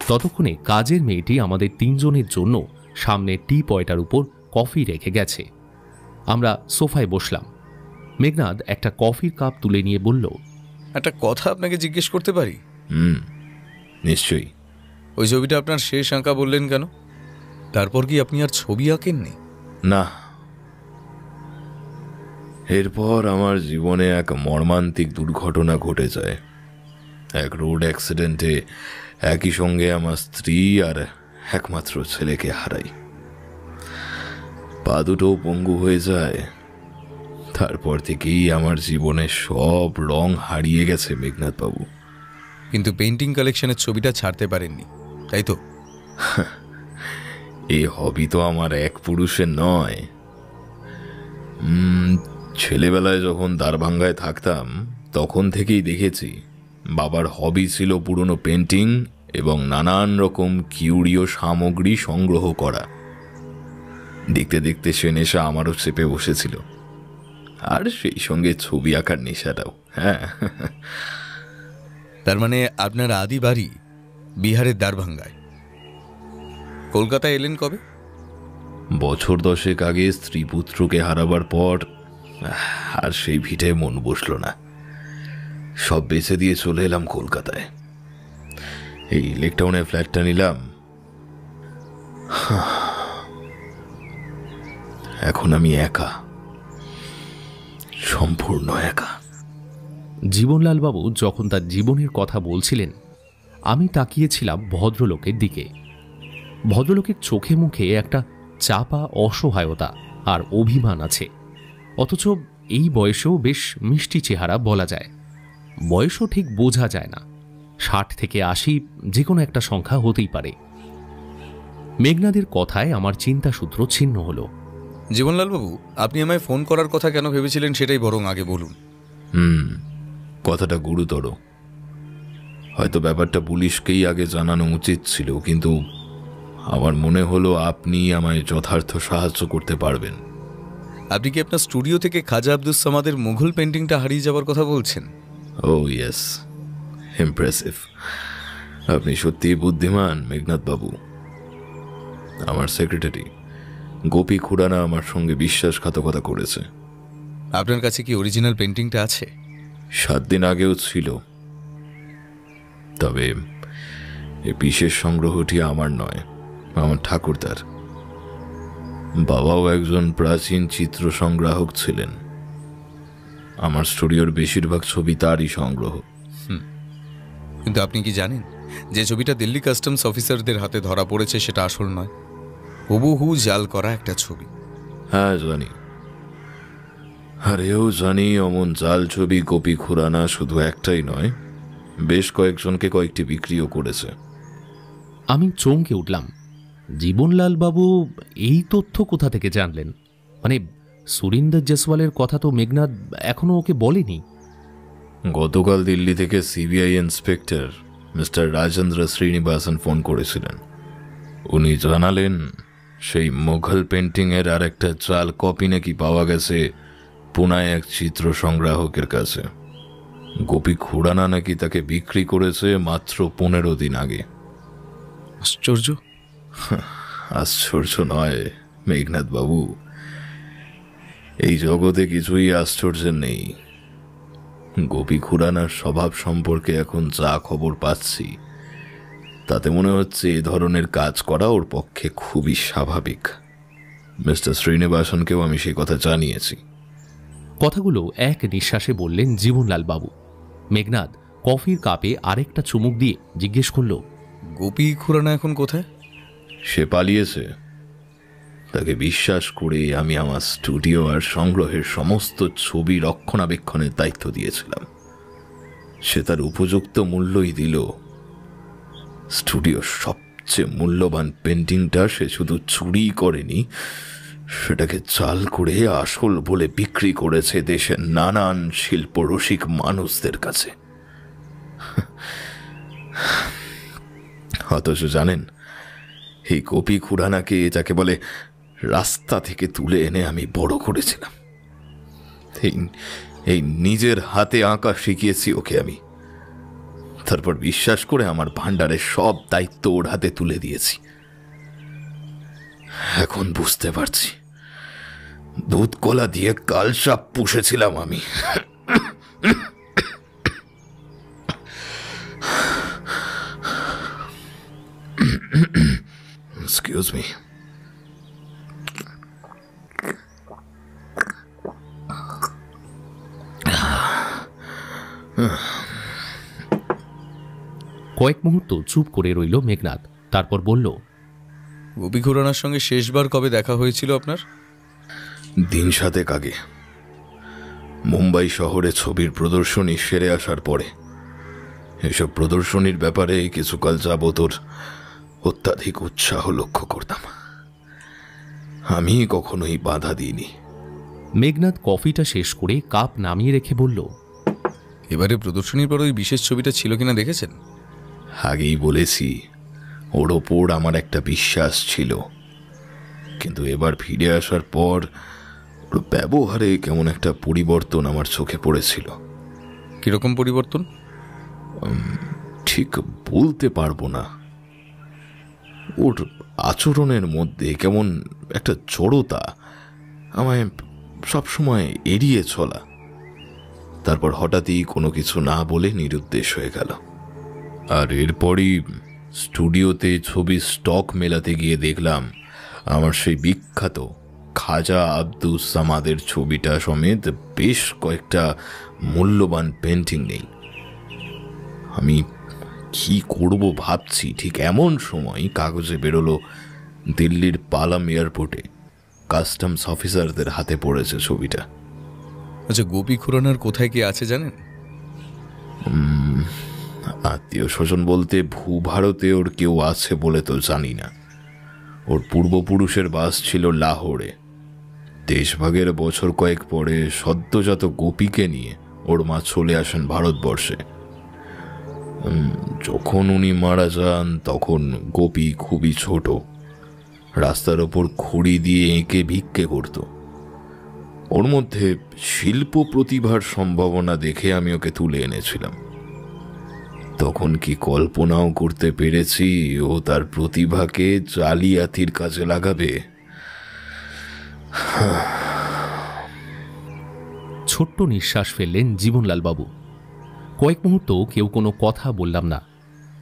ততক্ষণে কাজের মেয়েটি আমাদের তিনজনের জন্য সামনে টি পয়টার উপর কফি রেখে গেছে। আমরা সোফায় বসলাম। মেঘনাদ একটা কফির কাপ তুলে নিয়ে বলল, একটা কথা আপনাকে জিজ্ঞেস করতে পারি? নিশ্চয়ই। ওই ছবিটা আপনার শেষ আঁকা বললেন কেন? তারপর কি আপনি আর ছবি আঁকেননি? না, এরপর আমার জীবনে এক মর্মান্তিক দুর্ঘটনা ঘটে যায়। এক রোড অ্যাক্সিডেন্টে একই সঙ্গে আমার স্ত্রী আর একমাত্র ছেলেকে হারাই। পা দুটো পঙ্গু হয়ে যায়। তারপর থেকেই আমার জীবনের সব রং হারিয়ে গেছে মেঘনাদ বাবু। কিন্তু পেইন্টিং কালেকশনের ছবিটা ছাড়তে পারেননি, তাই তো? এই হবি তো আমার এক পুরুষের নয়। ছেলেবেলায় যখন দারভাঙ্গায় থাকতাম তখন থেকেই দেখেছি বাবার হবি ছিল পুরনো পেন্টিং এবং নানান রকম কিউরিও সামগ্রী সংগ্রহ করা। দেখতে দেখতে সে নেশা আমারও চেপে বসেছিল, আর সেই সঙ্গে ছবি আঁকার নেশাটাও। হ্যাঁ, তার মানে আপনার আদি বাড়ি বিহারের দারভাঙ্গায়। কলকাতায় এলেন কবে? বছর 10 আগে স্ত্রী পুত্রকে হারাবার পর আর সেই ভিটে মন বসল না। সব বেচে দিয়ে চলে এলাম কলকাতায়। এই লেকটাউনে ফ্ল্যাটটা নিলাম। এখন আমি একা, সম্পূর্ণ একা। জীবনলাল বাবু যখন তার জীবনের কথা বলছিলেন আমি তাকিয়েছিলাম ভদ্রলোকের দিকে। ভদ্রলোকের চোখে মুখে একটা চাপা অসহায়তা আর অভিমান আছে, অথচ এই বয়সেও বেশ মিষ্টি চেহারা বলা যায়। বয়সও ঠিক বোঝা যায় না, 60 থেকে 80 যে কোনো একটা সংখ্যা হতেই পারে। মেঘনাদের কথায় আমার চিন্তাসূত্র ছিন্ন হলো। জীবনলাল বাবু, আপনি আমায় ফোন করার কথা কেন ভেবেছিলেন সেটাই বরং আগে বলুন। কথাটা গুরুতর। হয়তো ব্যাপারটা পুলিশকেই আগে জানানো উচিত ছিল, কিন্তু আমার মনে হলো আপনি আমায় যথার্থ সাহায্য করতে পারবেন। আপনি কি আপনার স্টুডিও থেকে খাজা আব্দুস সামাদের মুঘল পেন্টিংটা হারিয়ে যাওয়ার কথা বলছেন? ও ইয়েস, ইমপ্রেসিভ। আপনি সত্যিই বুদ্ধিমান মেঘনাদ বাবু। আমার সেক্রেটারি গোপী খুরানা আমার সঙ্গে বিশ্বাসঘাতকতা করেছে। আপনার কাছে কি অরিজিনাল পেন্টিংটা আছে? 7 দিন আগেও ছিল, তবে এই বিশেষ সংগ্রহটি আমার নয়, আমার ঠাকুরদার। বাবাও একজন প্রাচীন চিত্র সংগ্রাহক ছিলেন। আমার স্টুডিওর বেশিরভাগ ছবি তারই সংগ্রহ। কিন্তু আপনি কি জানেন যে ছবিটা দিল্লি কাস্টমস অফিসারদের হাতে ধরা পড়েছে সেটা আসল নয়, হুবহু জাল করা একটা ছবি? হ্যাঁ জানি, আর এও জানি অমন জাল ছবি গোপী খুরানা শুধু একটাই নয়, বেশ কয়েকজনকে কয়েকটি বিক্রিও করেছে। আমি চমকে উঠলাম। জীবনলাল বাবু এই তথ্য কোথা থেকে জানলেন? মানে সুরিন্দর জয়সওয়ালের কথা তো মেঘনাদ এখনো ওকে বলেনি। গতকাল দিল্লি থেকে CBI inspector mister Rajendra Srinivasan phone করেছিলেন। উনি জানালেন সেই মুঘল পেন্টিংয়ের আর একটা জাল কপি নাকি পাওয়া গেছে পুনায় এক চিত্র সংগ্রাহকের কাছে। গোপী খুরানা নাকি তাকে বিক্রি করেছে মাত্র 15 দিন আগে। আশ্চর্য। আশ্চর্য নয় মেঘনাদ বাবু, এই জগতে কিছুই আশ্চর্যের নেই। গোপী খুরানার স্বভাব সম্পর্কে এখন যা খবর পাচ্ছি তাতে মনে হচ্ছে এ ধরনের কাজ করা ওর পক্ষে খুবই স্বাভাবিক। মিস্টার শ্রীনিবাসনকেও আমি সেই কথা জানিয়েছি। কথাগুলো এক নিঃশ্বাসে বললেন জীবনলাল বাবু। মেঘনাদ কফির কাপে আরেকটা চুমুক দিয়ে জিজ্ঞেস করল, গোপী খুরানা এখন কোথায়? সে পালিয়েছে। তাকে বিশ্বাস করে আমি আমার স্টুডিও আর সংগ্রহের সমস্ত ছবি রক্ষণাবেক্ষণের দায়িত্ব দিয়েছিলাম। সে তার উপযুক্ত মূল্যই দিল। স্টুডিওর সবচেয়ে মূল্যবান পেন্টিংটা সে শুধু চুরি করেনি, সেটাকে চাল করে আসল বলে বিক্রি করেছে দেশের নানান শিল্প রসিক মানুষদের কাছে। অথচ জানেন, এই গোপী খুরানাকে, যাকে বলে রাস্তা থেকে তুলে এনে আমি বড় করেছিলাম, এই নিজের হাতে আঁকা শিখিয়েছি ওকে আমি। তারপর বিশ্বাস করে আমার ভান্ডারের সব দায়িত্ব ওর হাতে তুলে দিয়েছি। এখন বুঝতে পারছি, দুধ কলা দিয়ে কালসাপ পুষেছিলাম আমি। Excuse me. কয়েক মুহূর্ত চুপ করে রইল মেঘনাদ, তারপর বলল, গোপী খুরানার সঙ্গে শেষবার কবে দেখা হয়েছিল আপনার? দিন 7 আগে, মুম্বাই শহরে ছবির প্রদর্শনী সেরে আসার পরে। এসব প্রদর্শনীর ব্যাপারে কিছুকাল যাবৎ ওর অত্যাধিক উৎসাহ লক্ষ্য করতাম। আমি কখনোই বাধা দিইনি। মেঘনাদ কফিটা শেষ করে কাপ নামিয়ে রেখে বলল, এবারে প্রদর্শনীর পর ওই বিশেষ ছবিটা ছিল কিনা দেখেছেন? আগেই বলেছি, ওর ওপর আমার একটা বিশ্বাস ছিল, কিন্তু এবার ফিরে আসার পর ওর ব্যবহারে কেমন একটা পরিবর্তন আমার চোখে পড়েছিল। কিরকম পরিবর্তন? ঠিক বলতে পারবো না। ওর আচরণের মধ্যে কেমন একটা জড়তা, আমায় সবসময় এড়িয়ে চলা। তারপর হঠাৎই কোনো কিছু না বলে নিরুদ্দেশ হয়ে গেল। আর এরপরই স্টুডিওতে ছবি স্টক মেলাতে গিয়ে দেখলাম আমার সেই বিখ্যাত খাজা আব্দুস সামাদের ছবিটা সমেত বেশ কয়েকটা মূল্যবান পেন্টিং নেই। আমি কি করব ভাবছি, ঠিক এমন সময় কাগজে বেরোলো দিল্লির পালাম এয়ারপোর্টে কাস্টমস অফিসারদের হাতে পড়েছে ছবিটা। আচ্ছা, গোপী খুরানার কোথায় কি আছে জানেন? আত্মীয় স্বজন বলতে ভূভারতে ওর কেউ আছে বলে তো জানি না। ওর পূর্বপুরুষের বাস ছিল লাহোরে। দেশভাগের বছর কয়েক পরে সদ্যজাত গোপীকে নিয়ে ওর মা চলে আসেন ভারতবর্ষে। যখন উনি মারা যান তখন গোপী খুবই ছোট, রাস্তার ওপর খড়ি দিয়ে এঁকে ভিক্ষে করত। ওর মধ্যে শিল্প প্রতিভার সম্ভাবনা দেখে আমি ওকে তুলে এনেছিলাম। তখন কি কল্পনাও করতে পেরেছি ও তার প্রতিভাকে জালিয়াতির কাজে লাগাবে। ছোট্ট নিঃশ্বাস ফেললেন জীবনলাল বাবু। কয়েক মুহূর্ত কেউ কোনো কথা বললাম না।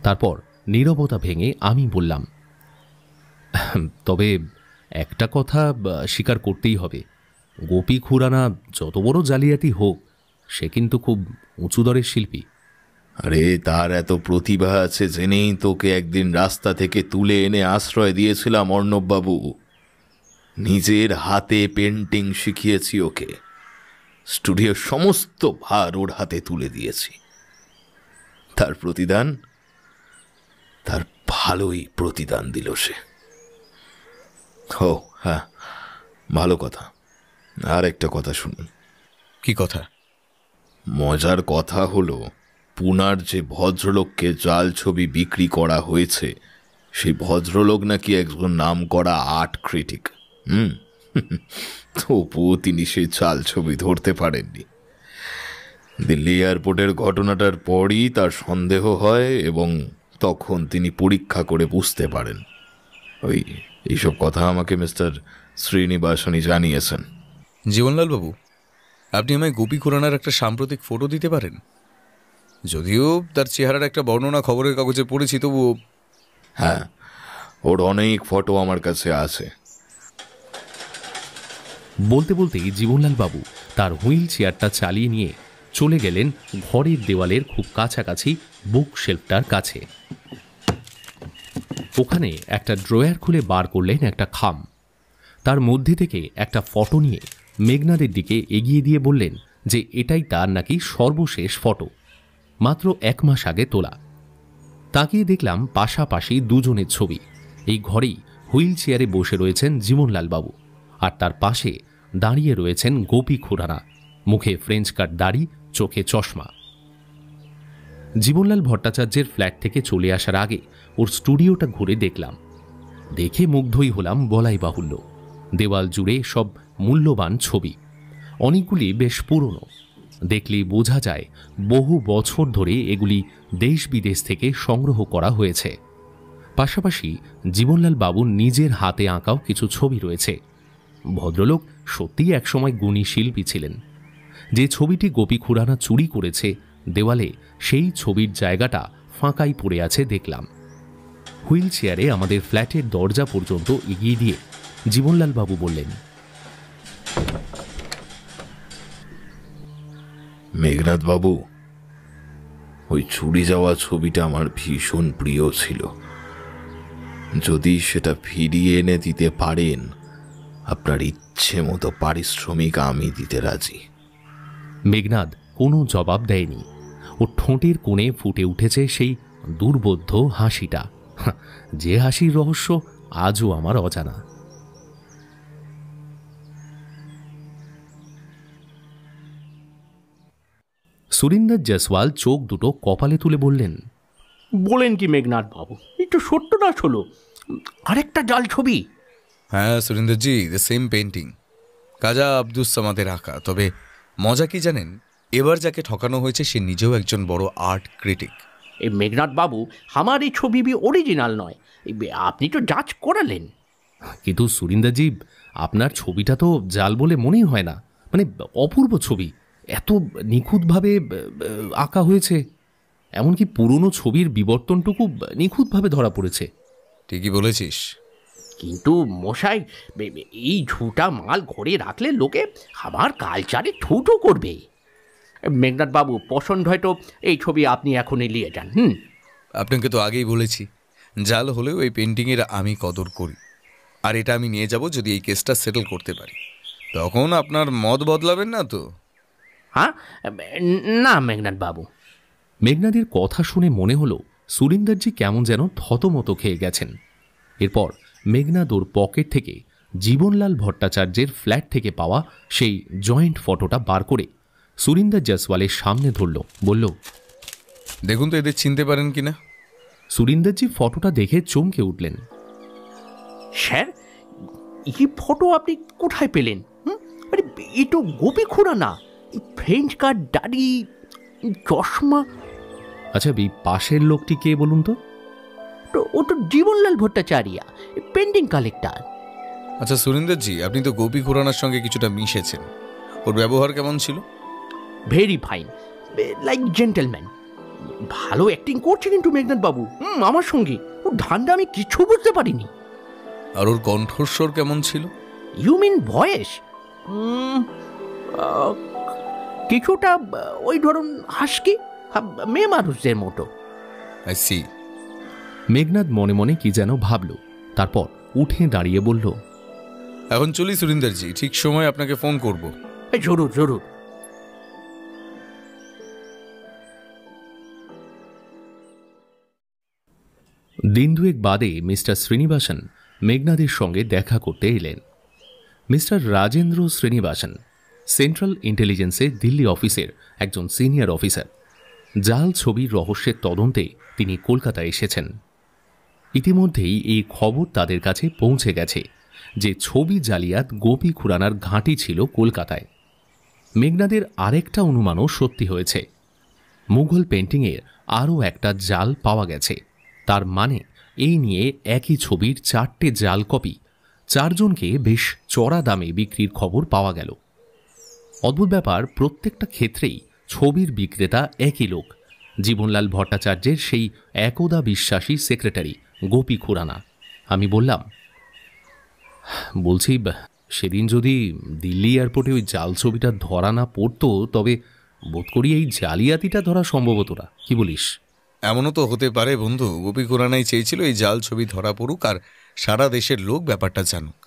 তারপর নীরবতা ভেঙে আমি বললাম, তবে একটা কথা স্বীকার করতেই হবে, গোপী খুরানা যত বড় জালিয়াতি হোক, সে কিন্তু খুব উঁচু দরের শিল্পী। আরে, তার এত প্রতিভা আছে জেনেই তোকে একদিন রাস্তা থেকে তুলে এনে আশ্রয় দিয়েছিলাম অর্ণববাবু। নিজের হাতে পেন্টিং শিখিয়েছি ওকে, স্টুডিওর সমস্ত ভার ওর হাতে তুলে দিয়েছি। তার প্রতিদান, তার ভালোই প্রতিদান দিল সে। ও হ্যাঁ, ভালো কথা। আর একটা কথা শুনুন। কি কথা? মজার কথা হলো, পুনার যে ভদ্রলোককে জাল ছবি বিক্রি করা হয়েছে, সেই ভদ্রলোক নাকি একজন নাম করা আর্ট ক্রিটিক। তবুও তিনি সেই জাল ছবি ধরতে পারেননি। দিল্লি এয়ারপোর্টের ঘটনাটার পরই তার সন্দেহ হয় এবং তখন তিনি পরীক্ষা করে বুঝতে পারেন। এইসব কথা আমাকে মিস্টার শ্রীনিবাসনী জানিয়েছেন। জীবনলাল বাবু, আপনি আমায় গোপী খুরানার একটা সাম্প্রতিক ফটো দিতে পারেন? যদিও তার চেহারার একটা বর্ণনা খবরের কাগজে পড়েছি, তবুও। হ্যাঁ, ওর অনেক ফটো আমার কাছে আছে। বলতে বলতেই জীবনলাল বাবু তার হুইল চেয়ারটা চালিয়ে নিয়ে চলে গেলেন ঘরের দেওয়ালের খুব কাছাকাছি বুক শেলফটার কাছে। ওখানে একটা ড্রয়ার খুলে বার করলেন একটা খাম। তার মধ্যে থেকে একটা ফটো নিয়ে মেঘনাদের দিকে এগিয়ে দিয়ে বললেন যে এটাই তার নাকি সর্বশেষ ফটো, মাত্র 1 মাস আগে তোলা। তাকিয়ে দেখলাম পাশাপাশি দুজনের ছবি। এই ঘরেই হুইল চেয়ারে বসে রয়েছেন জীবনলাল বাবু, আর তার পাশে দাঁড়িয়ে রয়েছেন গোপী খুরানা, মুখে ফ্রেঞ্চ কাট দাড়ি, চোখে চশমা। জীবনলাল ভট্টাচার্যের ফ্ল্যাট থেকে চলে আসার আগে ওর স্টুডিওটা ঘুরে দেখলাম। দেখে মুগ্ধই হলাম বলাই বাহুল্য। দেওয়াল জুড়ে সব মূল্যবান ছবি, অনেকগুলি বেশ পুরনো। দেখলেই বোঝা যায় বহু বছর ধরে এগুলি দেশ বিদেশ থেকে সংগ্রহ করা হয়েছে। পাশাপাশি জীবনলাল বাবুর নিজের হাতে আঁকাও কিছু ছবি রয়েছে। ভদ্রলোক সত্যিই একসময় গুণী শিল্পী ছিলেন। যে ছবিটি গোপী খুরানা চুরি করেছে, দেওয়ালে সেই ছবির জায়গাটা ফাঁকাই পড়ে আছে দেখলাম। হুইল চেয়ারে আমাদের ফ্ল্যাটের দরজা পর্যন্ত এগিয়ে দিয়ে জীবনলাল বাবু বললেন, মেঘনাদ বাবু, ওই চুরি যাওয়া ছবিটা আমার ভীষণ প্রিয় ছিল। যদি সেটা ফিরিয়ে এনে দিতে পারেন, আপনার ইচ্ছে মতো পারিশ্রমিক আমি দিতে রাজি। মেঘনাদ কোনো জবাব দেয়নি। ও ঠোঁটের কোণে ফুটে উঠেছে সেই দুর্বোধ্য হাসিটা, যে হাসির রহস্য আজও আমার অজানা। সুরিন্দর জয়সওয়াল চোখ দুটো কপালে তুলে বললেন, বলেন কি মেঘনাথ বাবু, একটু সত্যনাশ হলো, আরেকটা জাল ছবি? হ্যাঁ সুরিন্দরজি, দ্য সেম পেন্টিং, কাজা আব্দুস সামাদের আঁকা। তবে মজা কি জানেন, এবার যাকে ঠকানো হয়েছে সে নিজেও একজন বড় আর্ট ক্রিটিক। এই মেঘনাথ বাবু, আমার এই ছবি অরিজিনাল নয়, আপনি তো জাজ করালেন। কিন্তু সুরিন্দরজি, আপনার ছবিটা তো জাল বলে মনেই হয় না। মানে অপূর্ব ছবি, এত নিখুঁতভাবে আঁকা হয়েছে, এমনকি পুরনো ছবির বিবর্তনটুকু নিখুঁতভাবে ধরা পড়েছে। ঠিকই বলেছিস, কিন্তু মশাই, এই ঝুটা মাল ঘরে রাখলে লোকে আমার কালচারে ঠুটো করবে। মেঘনাথ বাবু, পছন্দ হয়তো এই ছবি আপনি এখনই নিয়ে যান। আপনাকে তো আগেই বলেছি, জাল হলেও এই পেন্টিংয়ের আমি কদর করি, আর এটা আমি নিয়ে যাব যদি এই কেসটা সেটেল করতে পারি। তখন আপনার মত বদলাবেন না তো? হ্যাঁ, না মেঘনাথ বাবু। মেঘনাদের কথা শুনে মনে হলো সুরিন্দরজি কেমন যেন থতমত খেয়ে গেছেন। এরপর মেঘনাদ ওর পকেট থেকে জীবনলাল ভট্টাচার্যের ফ্ল্যাট থেকে পাওয়া সেই জয়েন্ট ফটোটা বার করে সুরিন্দর জয়সওয়ালের সামনে ধরল, বলল, দেখুন তো এদের চিনতে পারেন কিনা। সুরিন্দরজি ফটোটা দেখে চমকে উঠলেন। স্যার, এই ফটো আপনি কোথায় পেলেন? আরে এ তো গোপী খুরানা, ফ্রেঞ্চ কাট দাড়ি, চশমা। আচ্ছা, এই পাশের লোকটি কে বলুন তো? ও তো জীবনলাল ভট্টাচার্য, পেন্টিং কালেক্টর। আচ্ছা সুরিন্দরজি, আপনি তো গোপী খুরানার সঙ্গে কিছুটা মিশেছেন, ওর ব্যবহার কেমন ছিল? Very fine, like gentleman. ভালো অ্যাক্টিং করছে কিন্তু মেঘনাথ বাবু আমার সঙ্গে। ওর ধান্দা আমি কিছু বুঝতে পারিনি। আর ওর কণ্ঠস্বর কেমন ছিল? You mean voice? কিছুটা ওই ধরুন হাসকি, মেয়ে মানুষদের মতো। I C. মেঘনাদ মনে মনে কি যেন ভাবল, তারপর উঠে দাঁড়িয়ে বলল, এখন চলি সুরিন্দরজি, ঠিক সময় আপনাকে ফোন করব। জরুর জরুর। দিন দুয়েক বাদে মিস্টার শ্রীনিবাসন মেঘনাদের সঙ্গে দেখা করতে এলেন। মিস্টার রাজেন্দ্র শ্রীনিবাসন সেন্ট্রাল ইন্টেলিজেন্সে দিল্লি অফিসের একজন সিনিয়র অফিসার। জাল ছবির রহস্যের তদন্তে তিনি কলকাতায় এসেছেন। ইতিমধ্যেই এই খবর তাদের কাছে পৌঁছে গেছে যে ছবি জালিয়াত গোপী খুরানার ঘাঁটি ছিল কলকাতায়। মেঘনাদের আরেকটা অনুমানও সত্যি হয়েছে, মুঘল পেন্টিংয়ের আরও একটা জাল পাওয়া গেছে। তার মানে এই নিয়ে একই ছবির 4টে জাল কপি 4 জনকে বেশ চড়া দামে বিক্রির খবর পাওয়া গেল। অদ্ভুত ব্যাপার, প্রত্যেকটা ক্ষেত্রেই ছবির বিক্রেতা একই লোক, জীবনলাল ভট্টাচার্যের সেই একদা বিশ্বাসী সেক্রেটারি গোপী খুরানা। আমি বললাম, বলছি সেদিন যদি দিল্লি এয়ারপোর্টে ওই জাল ছবিটা ধরা না পড়তো, তবে বোধ করি এই জালিয়াতিটা ধরা সম্ভব হতো না। কি বলিস? এমনও তো হতে পারে বন্ধু, গোপী খুরানাই চেয়েছিল এই জাল ছবি ধরা পড়ুক আর সারা দেশের লোক ব্যাপারটা জানুক।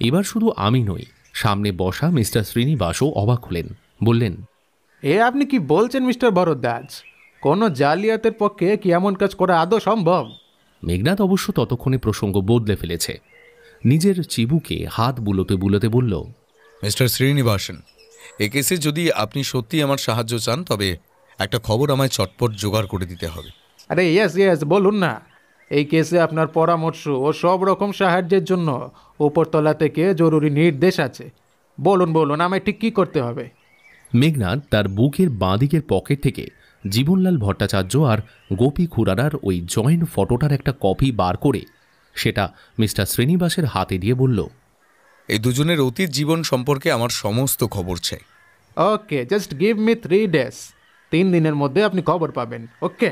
এবার শুধু আমি নই, সামনে বসা মিস্টার শ্রীনিবাসও অবাক হলেন। বললেন, এ আপনি কি বলছেন মিস্টার ভরদ্বাজ? কোনো জালিয়াতের পক্ষে কি এমন কাজ করা আদৌ সম্ভব? মেঘনাদ অবশ্য ততক্ষণে প্রসঙ্গ বদলে ফেলেছে। নিজের চিবুকে হাত বুলোতে বুলোতে বলল, মিস্টার শ্রীনিবাসন, এ কেসে যদি আপনি সত্যি আমার সাহায্য চান তবে একটা খবর আমায় চটপট জোগাড় করে দিতে হবে। আরে ইয়েস বলুন না। এই কেসে আপনার পরামর্শ ও সব রকম সাহায্যের জন্য উপরতলা থেকে জরুরি নির্দেশ আছে। বলুন আমায় ঠিক কী করতে হবে? মেঘনাদ তার বুকের বাঁদিকের পকেট থেকে জীবনলাল ভট্টাচার্য আর গোপী খুড়ারার ওই জয়েন্ট ফটোটার একটা কপি বার করে সেটা মিস্টার শ্রীনিবাসের হাতে দিয়ে বলল, এই দুজনের অতীত জীবন সম্পর্কে আমার সমস্ত খবর চাই। ওকে, জাস্ট গিভ মি 3 days। 3 দিনের মধ্যে আপনি খবর পাবেন। ওকে।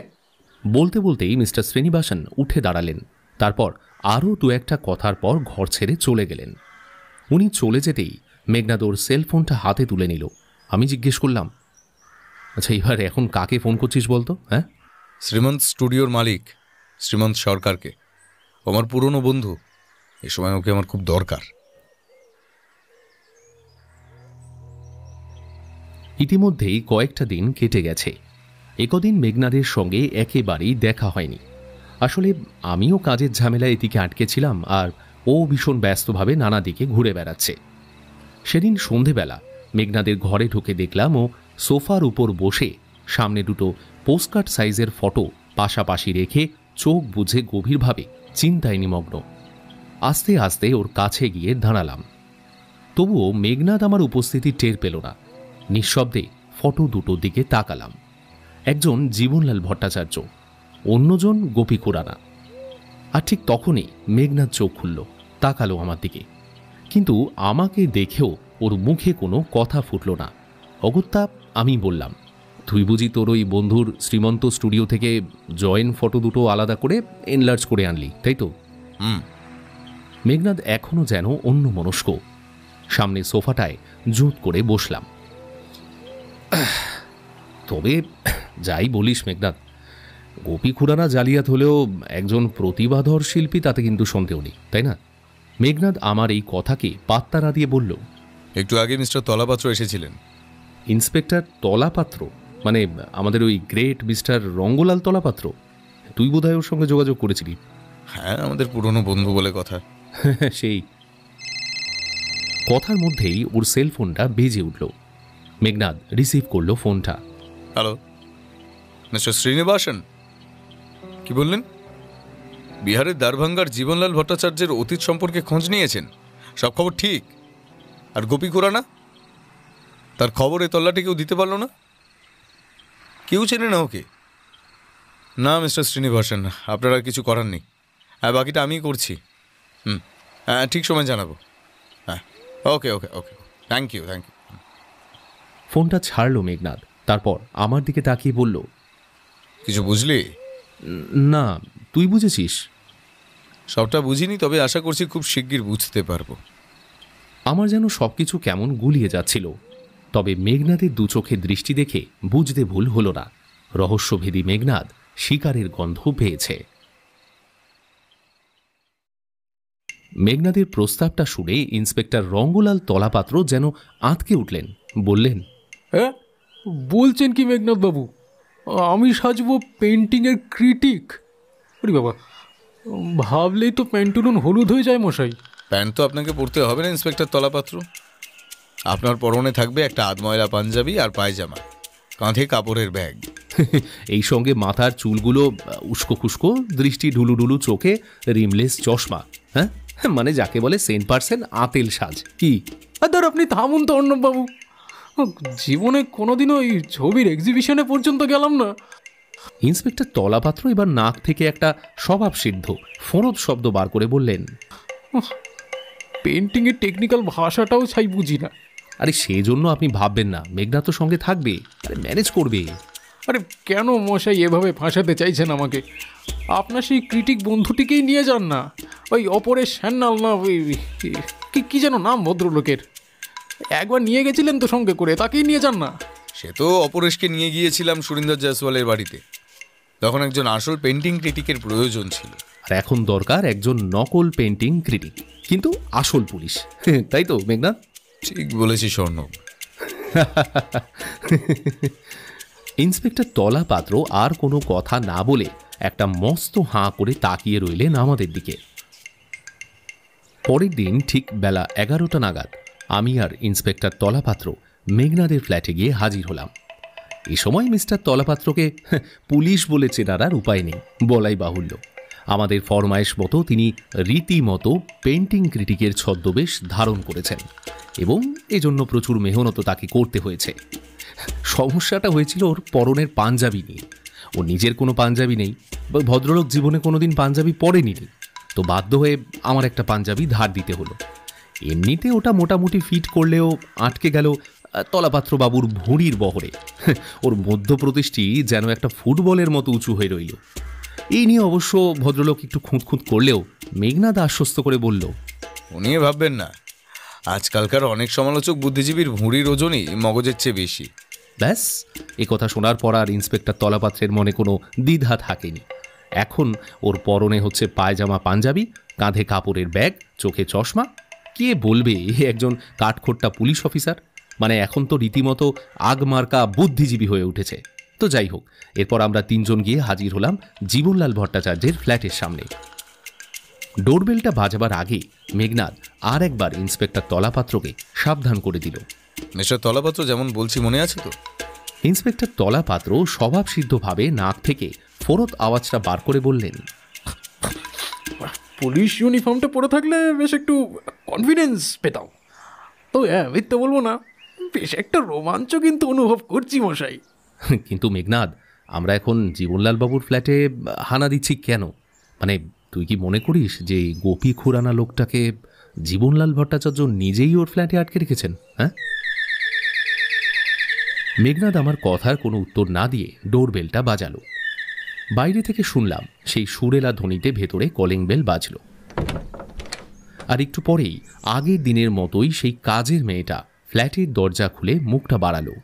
বলতে বলতেই মিস্টার শ্রীনিবাসন উঠে দাঁড়ালেন। তারপর আরও দু একটা কথার পর ঘর ছেড়ে চলে গেলেন। উনি চলে যেতেই মেঘনাদ ওর সেলফোনটা হাতে তুলে নিল। আমি জিজ্ঞেস করলাম, আচ্ছা এবার এখন কাকে ফোন করছিস বলতো? হ্যাঁ, শ্রীমন্ত স্টুডিওর মালিক শ্রীমন্ত সরকারকে। আমার পুরনো বন্ধু, এ সময় ওকে আমার খুব দরকার। ইতিমধ্যেই কয়েকটা দিন কেটে গেছে। একদিন মেঘনাদের সঙ্গে একেবারেই দেখা হয়নি। আসলে আমিও কাজের ঝামেলায় এদিকে আটকেছিলাম, আর ও ভীষণ ব্যস্তভাবে নানা দিকে ঘুরে বেড়াচ্ছে। সেদিন সন্ধেবেলা মেঘনাদের ঘরে ঢুকে দেখলাম ও সোফার উপর বসে সামনে দুটো পোস্টকার্ড সাইজের ফটো পাশাপাশি রেখে চোখ বুঝে গভীরভাবে চিন্তায় নিমগ্ন। আস্তে আস্তে ওর কাছে গিয়ে দাঁড়ালাম। তবুও মেঘনাদ আমার উপস্থিতি টের পেল না। নিঃশব্দে ফটো দুটোর দিকে তাকালাম। একজন জীবনলাল ভট্টাচার্য, অন্যজন গোপী খুড়ারা। আর ঠিক তখনই মেঘনাদ চোখ খুলল, তাকালো আমার দিকে, কিন্তু আমাকে দেখেও ওর মুখে কোনো কথা ফুটল না। অগত্যা আমি বললাম, তুই বুঝি তোর ওই বন্ধুর শ্রীমন্ত স্টুডিও থেকে জয়েন্ট ফটো দুটো আলাদা করে এনলার্জ করে আনলি, তাই তো? মেঘনাদ এখনো যেন অন্য মনস্ক। সামনে সোফাটায় জুত করে বসলাম। তবে যাই বলিস মেঘনাদ, গোপী খুড়ারা জালিয়াত হলেও একজন প্রতিভাধর শিল্পী তাতে কিন্তু সন্দেহ নেই, তাই না? মেঘনাদ আমার এই কথাকে পাত্তা না দিয়ে বলল, একটু আগে মিস্টার তলাপাত্র এসেছিলেন। ইন্সপেক্টর তলাপাত্র? মানে আমাদের ওই গ্রেট মিস্টার রঙ্গলাল তলাপাত্র? তুই বোধহয় ওর সঙ্গে যোগাযোগ করেছিলি? হ্যাঁ, আমাদের পুরনো বন্ধু বলে কথা। সেই কথার মধ্যেই ওর সেলফোনটা বেজে উঠল। মেঘনাদ রিসিভ করলো ফোনটা। হ্যালো, মিস্টার শ্রীনিবাসন, কি বললেন? বিহারের দারভাঙ্গার জীবনলাল ভট্টাচার্যের অতীত সম্পর্কে খোঁজ নিয়েছেন? সব খবর ঠিক? আর গোপী খুড়ানা, তার খবর এ তল্লাটি কেউ দিতে পারল না? কেউ চেনে না ওকে? না মিস্টার শ্রীনিবাসন, আপনার আর কিছু করার নেই। হ্যাঁ, বাকিটা আমিই করছি। হ্যাঁ, ঠিক সময় জানাবো। হ্যাঁ, ওকে ওকে ওকে, থ্যাংক ইউ। ফোনটা ছাড়লো মেঘনাদ। তারপর আমার দিকে তাকিয়ে বলল, কিছু বুঝলি? না, তুই বুঝেছিস? সবটা বুঝিনি, তবে আশা করছি খুব শিগগির বুঝতে পারবো। আমার যেন সবকিছু কেমন গুলিয়ে যাচ্ছিল। তবে মেঘনাদের দু চোখে দৃষ্টি দেখে বুঝতে ভুল হলো না, রহস্যভেদী মেঘনাদ শিকারের গন্ধ পেয়েছে। মেঘনাদের প্রস্তাবটা শুনে ইন্সপেক্টর রঙ্গলাল তলাপাত্র যেন আঁতকে উঠলেন। বললেন, হ্যাঁ, বলছেন কি মেঘনাথ বাবু? আমি সাজবো পেন্টিংয়ের ক্রিটিক? আরে বাবা, ভাবলেই তো প্যান্টুলুন হলুদ হয়ে যায় মশাই। প্যান্ট তো আপনাকে পরতে হবে না ইন্সপেক্টর তলাপাত্র। আপনার পরনে থাকবে একটা আধময়লা পাঞ্জাবি আর পায়জামা, কাঁধে কাপড়ের ব্যাগ। এই সঙ্গে মাথার চুলগুলো উস্কো খুস্কো, দৃষ্টি ঢুলু ঢুলু চোখে রিমলেস চশমা। হ্যাঁ, মানে যাকে বলে 100% আতেল সাজ। কি ধর, আপনি থামুন তো অর্ণববাবু। জীবনে কোনোদিনও ওই ছবির এক্সিবিশনে পর্যন্ত গেলাম না। ইন্সপেক্টর তলাপাত্র এবার নাক থেকে একটা স্বভাবসিদ্ধ ফোঁড়ত শব্দ বার করে বললেন, পেন্টিংয়ের টেকনিক্যাল ভাষাটাও ছাই বুঝি না। আরে সেই জন্য আপনি ভাববেন না, মেঘনাদ তো সঙ্গে থাকবে, আরে ম্যানেজ করবে। আরে কেন মশাই এভাবে ফাঁসাতে চাইছেন আমাকে? আপনার সেই ক্রিটিক বন্ধুটিকেই নিয়ে যান না, ওই অপরেশ স্যান্নাল না, ওই কি যেন নাম ভদ্রলোকের, একবার নিয়ে গেছিলেন তো সঙ্গে করে, তাকেই নিয়ে যান না। সে তো অপরেশকে নিয়ে গিয়েছিলাম সুরিন্দর জয়সওয়ালের বাড়িতে, তখন একজন আসল পেন্টিং ক্রিটিকের প্রয়োজন ছিল। আর এখন দরকার একজন নকল পেন্টিং ক্রিটিক, কিন্তু আসল পুলিশ, তাই তো মেঘনাদ? ঠিক বলেছি স্বর্ণব। ইন্সপেক্টর তলাপাত্র আর কোনো কথা না বলে একটা মস্ত হাঁ করে তাকিয়ে রইলেন আমাদের দিকে। পরের দিন ঠিক বেলা 11টা নাগাদ আমি আর ইন্সপেক্টর তলাপাত্র মেঘনাদের ফ্ল্যাটে গিয়ে হাজির হলাম। এ সময় মিস্টার তলাপাত্রকে পুলিশ বলে চেনার আর উপায় নেই, বলাই বাহুল্য। আমাদের ফরমায়েশ মতো তিনি রীতিমতো পেন্টিং ক্রিটিকের ছদ্মবেশ ধারণ করেছেন এবং এজন্য প্রচুর মেহনত তাকে করতে হয়েছে। সমস্যাটা হয়েছিল ওর পরনের পাঞ্জাবি নিয়ে। ওর নিজের কোনো পাঞ্জাবি নেই, ভদ্রলোক জীবনে কোনোদিন পাঞ্জাবি পরেনি, তো বাধ্য হয়ে আমার একটা পাঞ্জাবি ধার দিতে হলো। এমনিতে ওটা মোটামুটি ফিট করলেও আটকে গেল তলাপাত্র বাবুর ভুঁড়ির বহরে। ওর মধ্যপ্রদেশটি যেন একটা ফুটবলের মতো উঁচু হয়ে রইল। এই নিয়ে অবশ্য ভদ্রলোক একটু খুঁতখুঁত করলেও মেঘনাদ আশ্বস্ত করে বলল, উনি ভাববেন না, আজকালকার অনেক সমালোচক বুদ্ধিজীবীর ভুঁড়ির ওজনই মগজের চেয়ে বেশি। ব্যাস, এ কথা শোনার পর আর ইন্সপেক্টর তলাপাত্রের মনে কোনো দ্বিধা থাকেনি। এখন ওর পরনে হচ্ছে পায়জামা পাঞ্জাবি, কাঁধে কাপড়ের ব্যাগ, চোখে চশমা। কে বলবে একজন কাঠখোট্টা পুলিশ অফিসার, মানে এখন তো রীতিমতো আগমার্কা বুদ্ধিজীবী হয়ে উঠেছে। তো যাই হোক, এরপর আমরা তিনজন গিয়ে হাজির হলাম জীবনলাল ভট্টাচার্যের ফ্ল্যাটের সামনে। ডোরবেলটা বাজাবার আগে মেঘনাদ আর একবার ইন্সপেক্টর তলাপাত্রকে সাবধান করে দিল। মিস্টার তলাপাত্র, যেমন বলছি মনে আছে তো? ইন্সপেক্টর তলাপাত্র স্বভাবসিদ্ধভাবে নাক থেকে ফোরত আওয়াজটা বার করে বললেন, পুলিশ ইউনিফর্মটা পরে থাকলে বেশ একটু কনফিডেন্স পেতাম। তো মিথ্যে বলবো না, বেশ একটা রোমাঞ্চ কিন্তু অনুভব করছি মশাই। কিন্তু মেঘনাদ, আমরা এখন জীবনলাল বাবুর ফ্ল্যাটে হানা দিচ্ছি কেন? মানে তুই কি মনে করিস যে গোপী খুরানা লোকটাকে জীবনলাল ভট্টাচার্য নিজেই ওর ফ্ল্যাটে আটকে রেখেছেন? হ্যাঁ? মেঘনাদ আমার কথার কোনো উত্তর না দিয়ে ডোরবেলটা বাজালো। বাইরে থেকে শুনলাম সেই সুরেলা ধ্বনিতে ভেতরে কলিং বেল বাজল। আর একটু পরেই আগের দিনের মতোই সেই কাজের মেয়েটা ফ্ল্যাটের দরজা খুলে মুখটা বাড়ালো।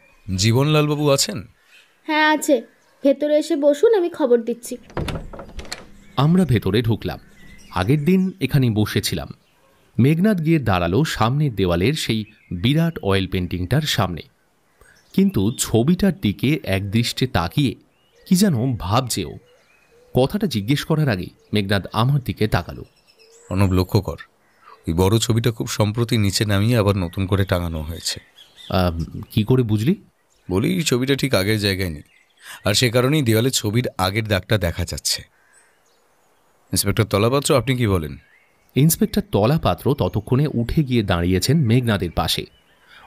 জীবনলাল বাবু আছেন? হ্যাঁ আছে, ভেতরে এসে বসুন, আমি খবর দিচ্ছি। আমরা ভেতরে ঢুকলাম। আগের দিন এখানে বসেছিলাম। মেঘনাদ গিয়ে দাঁড়ালো সামনের দেওয়ালের সেই বিরাট অয়েল পেন্টিংটার সামনে, কিন্তু ছবিটার দিকে একদৃষ্টে তাকিয়ে কি যেন ভাবছেও। কথাটা জিজ্ঞেস করার আগে মেঘনাদ আমার দিকে তাকালো। অনুপ, লক্ষ্য কর, ওই বড় ছবিটা খুব সম্প্রতি নিচে নামিয়ে আবার নতুন করে টাঙানো হয়েছে। কি করে বুঝলি? বলি, ছবিটা ঠিক আগের জায়গায় নেই, আর সে কারণেই দেওয়ালে ছবির আগের দাগটা দেখা যাচ্ছে। ইন্সপেক্টর তলাপাত্র, আপনি কি বলেন? ইন্সপেক্টর তলাপাত্র ততক্ষণে উঠে গিয়ে দাঁড়িয়েছেন মেঘনাদের পাশে।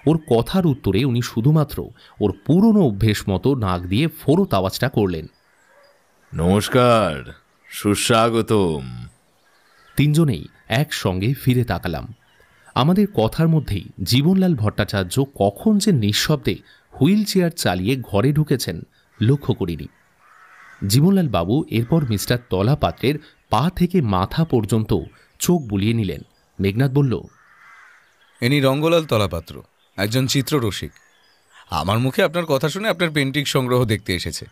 ওর কথার উত্তরে উনি শুধুমাত্র ওর পুরনো অভ্যেস মতো নাক দিয়ে ফোরত আওয়াজটা করলেন। নমস্কার, সুস্বাগতম। তিনজনেই একসঙ্গে ফিরে তাকালাম। আমাদের কথার মধ্যেই জীবনলাল ভট্টাচার্য কখন যে নিঃশব্দে হুইল চেয়ার চালিয়ে ঘরে ঢুকেছেন লক্ষ্য করিনি। জীবনলাল বাবু এরপর মিস্টার তলাপাত্রের পা থেকে মাথা পর্যন্ত চোখ বুলিয়ে নিলেন। মেঘনাদ বলল, ইনি রঙ্গলাল তলাপাত্র, একজন চিত্ররসিক। আমার মুখে আপনার কথা শুনে আপনার পেন্টিং সংগ্রহ দেখতে এসেছে,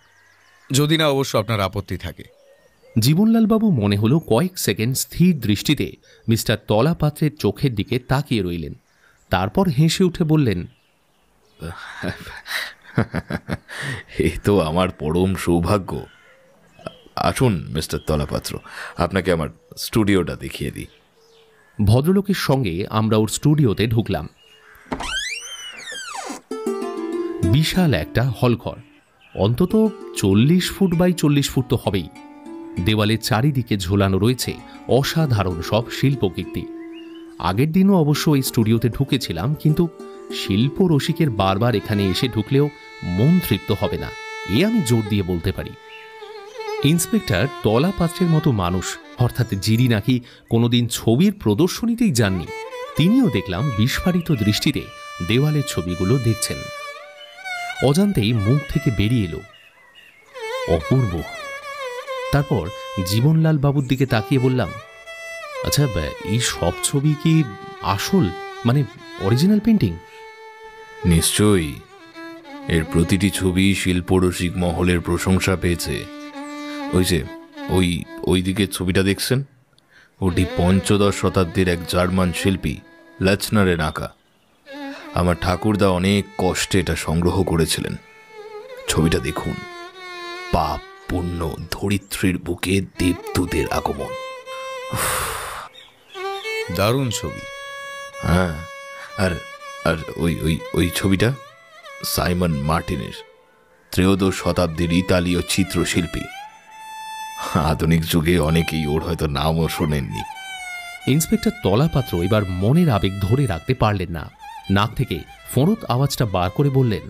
যদি না অবশ্য আপনার আপত্তি থাকে। জীবনলালবাবু মনে হলো কয়েক সেকেন্ড স্থির দৃষ্টিতে মিস্টার তলাপাত্রের চোখের দিকে তাকিয়ে রইলেন। তারপর হেসে উঠে বললেন, এ তো আমার পরম সৌভাগ্য। আসুন মিস্টার তলাপাত্র, আপনাকে আমার স্টুডিওটা দেখিয়ে দিই। ভদ্রলোকের সঙ্গে আমরা ওর স্টুডিওতে ঢুকলাম। বিশাল একটা হলঘর, অন্তত 40 ফুট বাই 40 ফুট তো হবেই। দেওয়ালের চারিদিকে ঝোলানো রয়েছে অসাধারণ সব শিল্পকীর্তি। আগের দিনও অবশ্য এই স্টুডিওতে ঢুকেছিলাম, কিন্তু শিল্প রসিকের বারবার এখানে এসে ঢুকলেও মন তৃপ্ত হবে না, এ আমি জোর দিয়ে বলতে পারি। ইন্সপেক্টর তলাপাত্রের মতো মানুষ, অর্থাৎ যিনি নাকি কোনোদিন ছবির প্রদর্শনীতেই যাননি, তিনিও দেখলাম বিস্ফারিত দৃষ্টিতে দেওয়ালের ছবিগুলো দেখছেন। অজান্তেই মুখ থেকে বেরিয়ে এলো, অপূর্ব। তারপর জীবনলাল বাবুর দিকে তাকিয়ে বললাম, আচ্ছা, এই সব ছবি কি আসল, মানে অরিজিনাল পেন্টিং? নিশ্চয়ই, এর প্রতিটি ছবি শিল্পরসিক মহলের প্রশংসা পেয়েছে। ওই যে ওই দিকের ছবিটা দেখছেন, ওটি 15 শতাব্দীর এক জার্মান শিল্পী লেচনারের আঁকা। আমার ঠাকুরদা অনেক কষ্টে এটা সংগ্রহ করেছিলেন। ছবিটা দেখুন, পাপ পুণ্য ধরিত্রীর বুকে দেবদূতের আগমন। দারুণ ছবি। হ্যাঁ, আর আর ওই ওই ওই ছবিটা সাইমন মার্টিনের, ত্রয়োদশ শতাব্দীর ইতালীয় চিত্রশিল্পী। আধুনিক যুগে অনেকেই ওর হয়তো নামও শোনেননি। ইন্সপেক্টর তলাপাত্র এবার মনের আবেগ ধরে রাখতে পারলেন না। নাক থেকে ফোঁড়ত আওয়াজটা বার করে বললেন,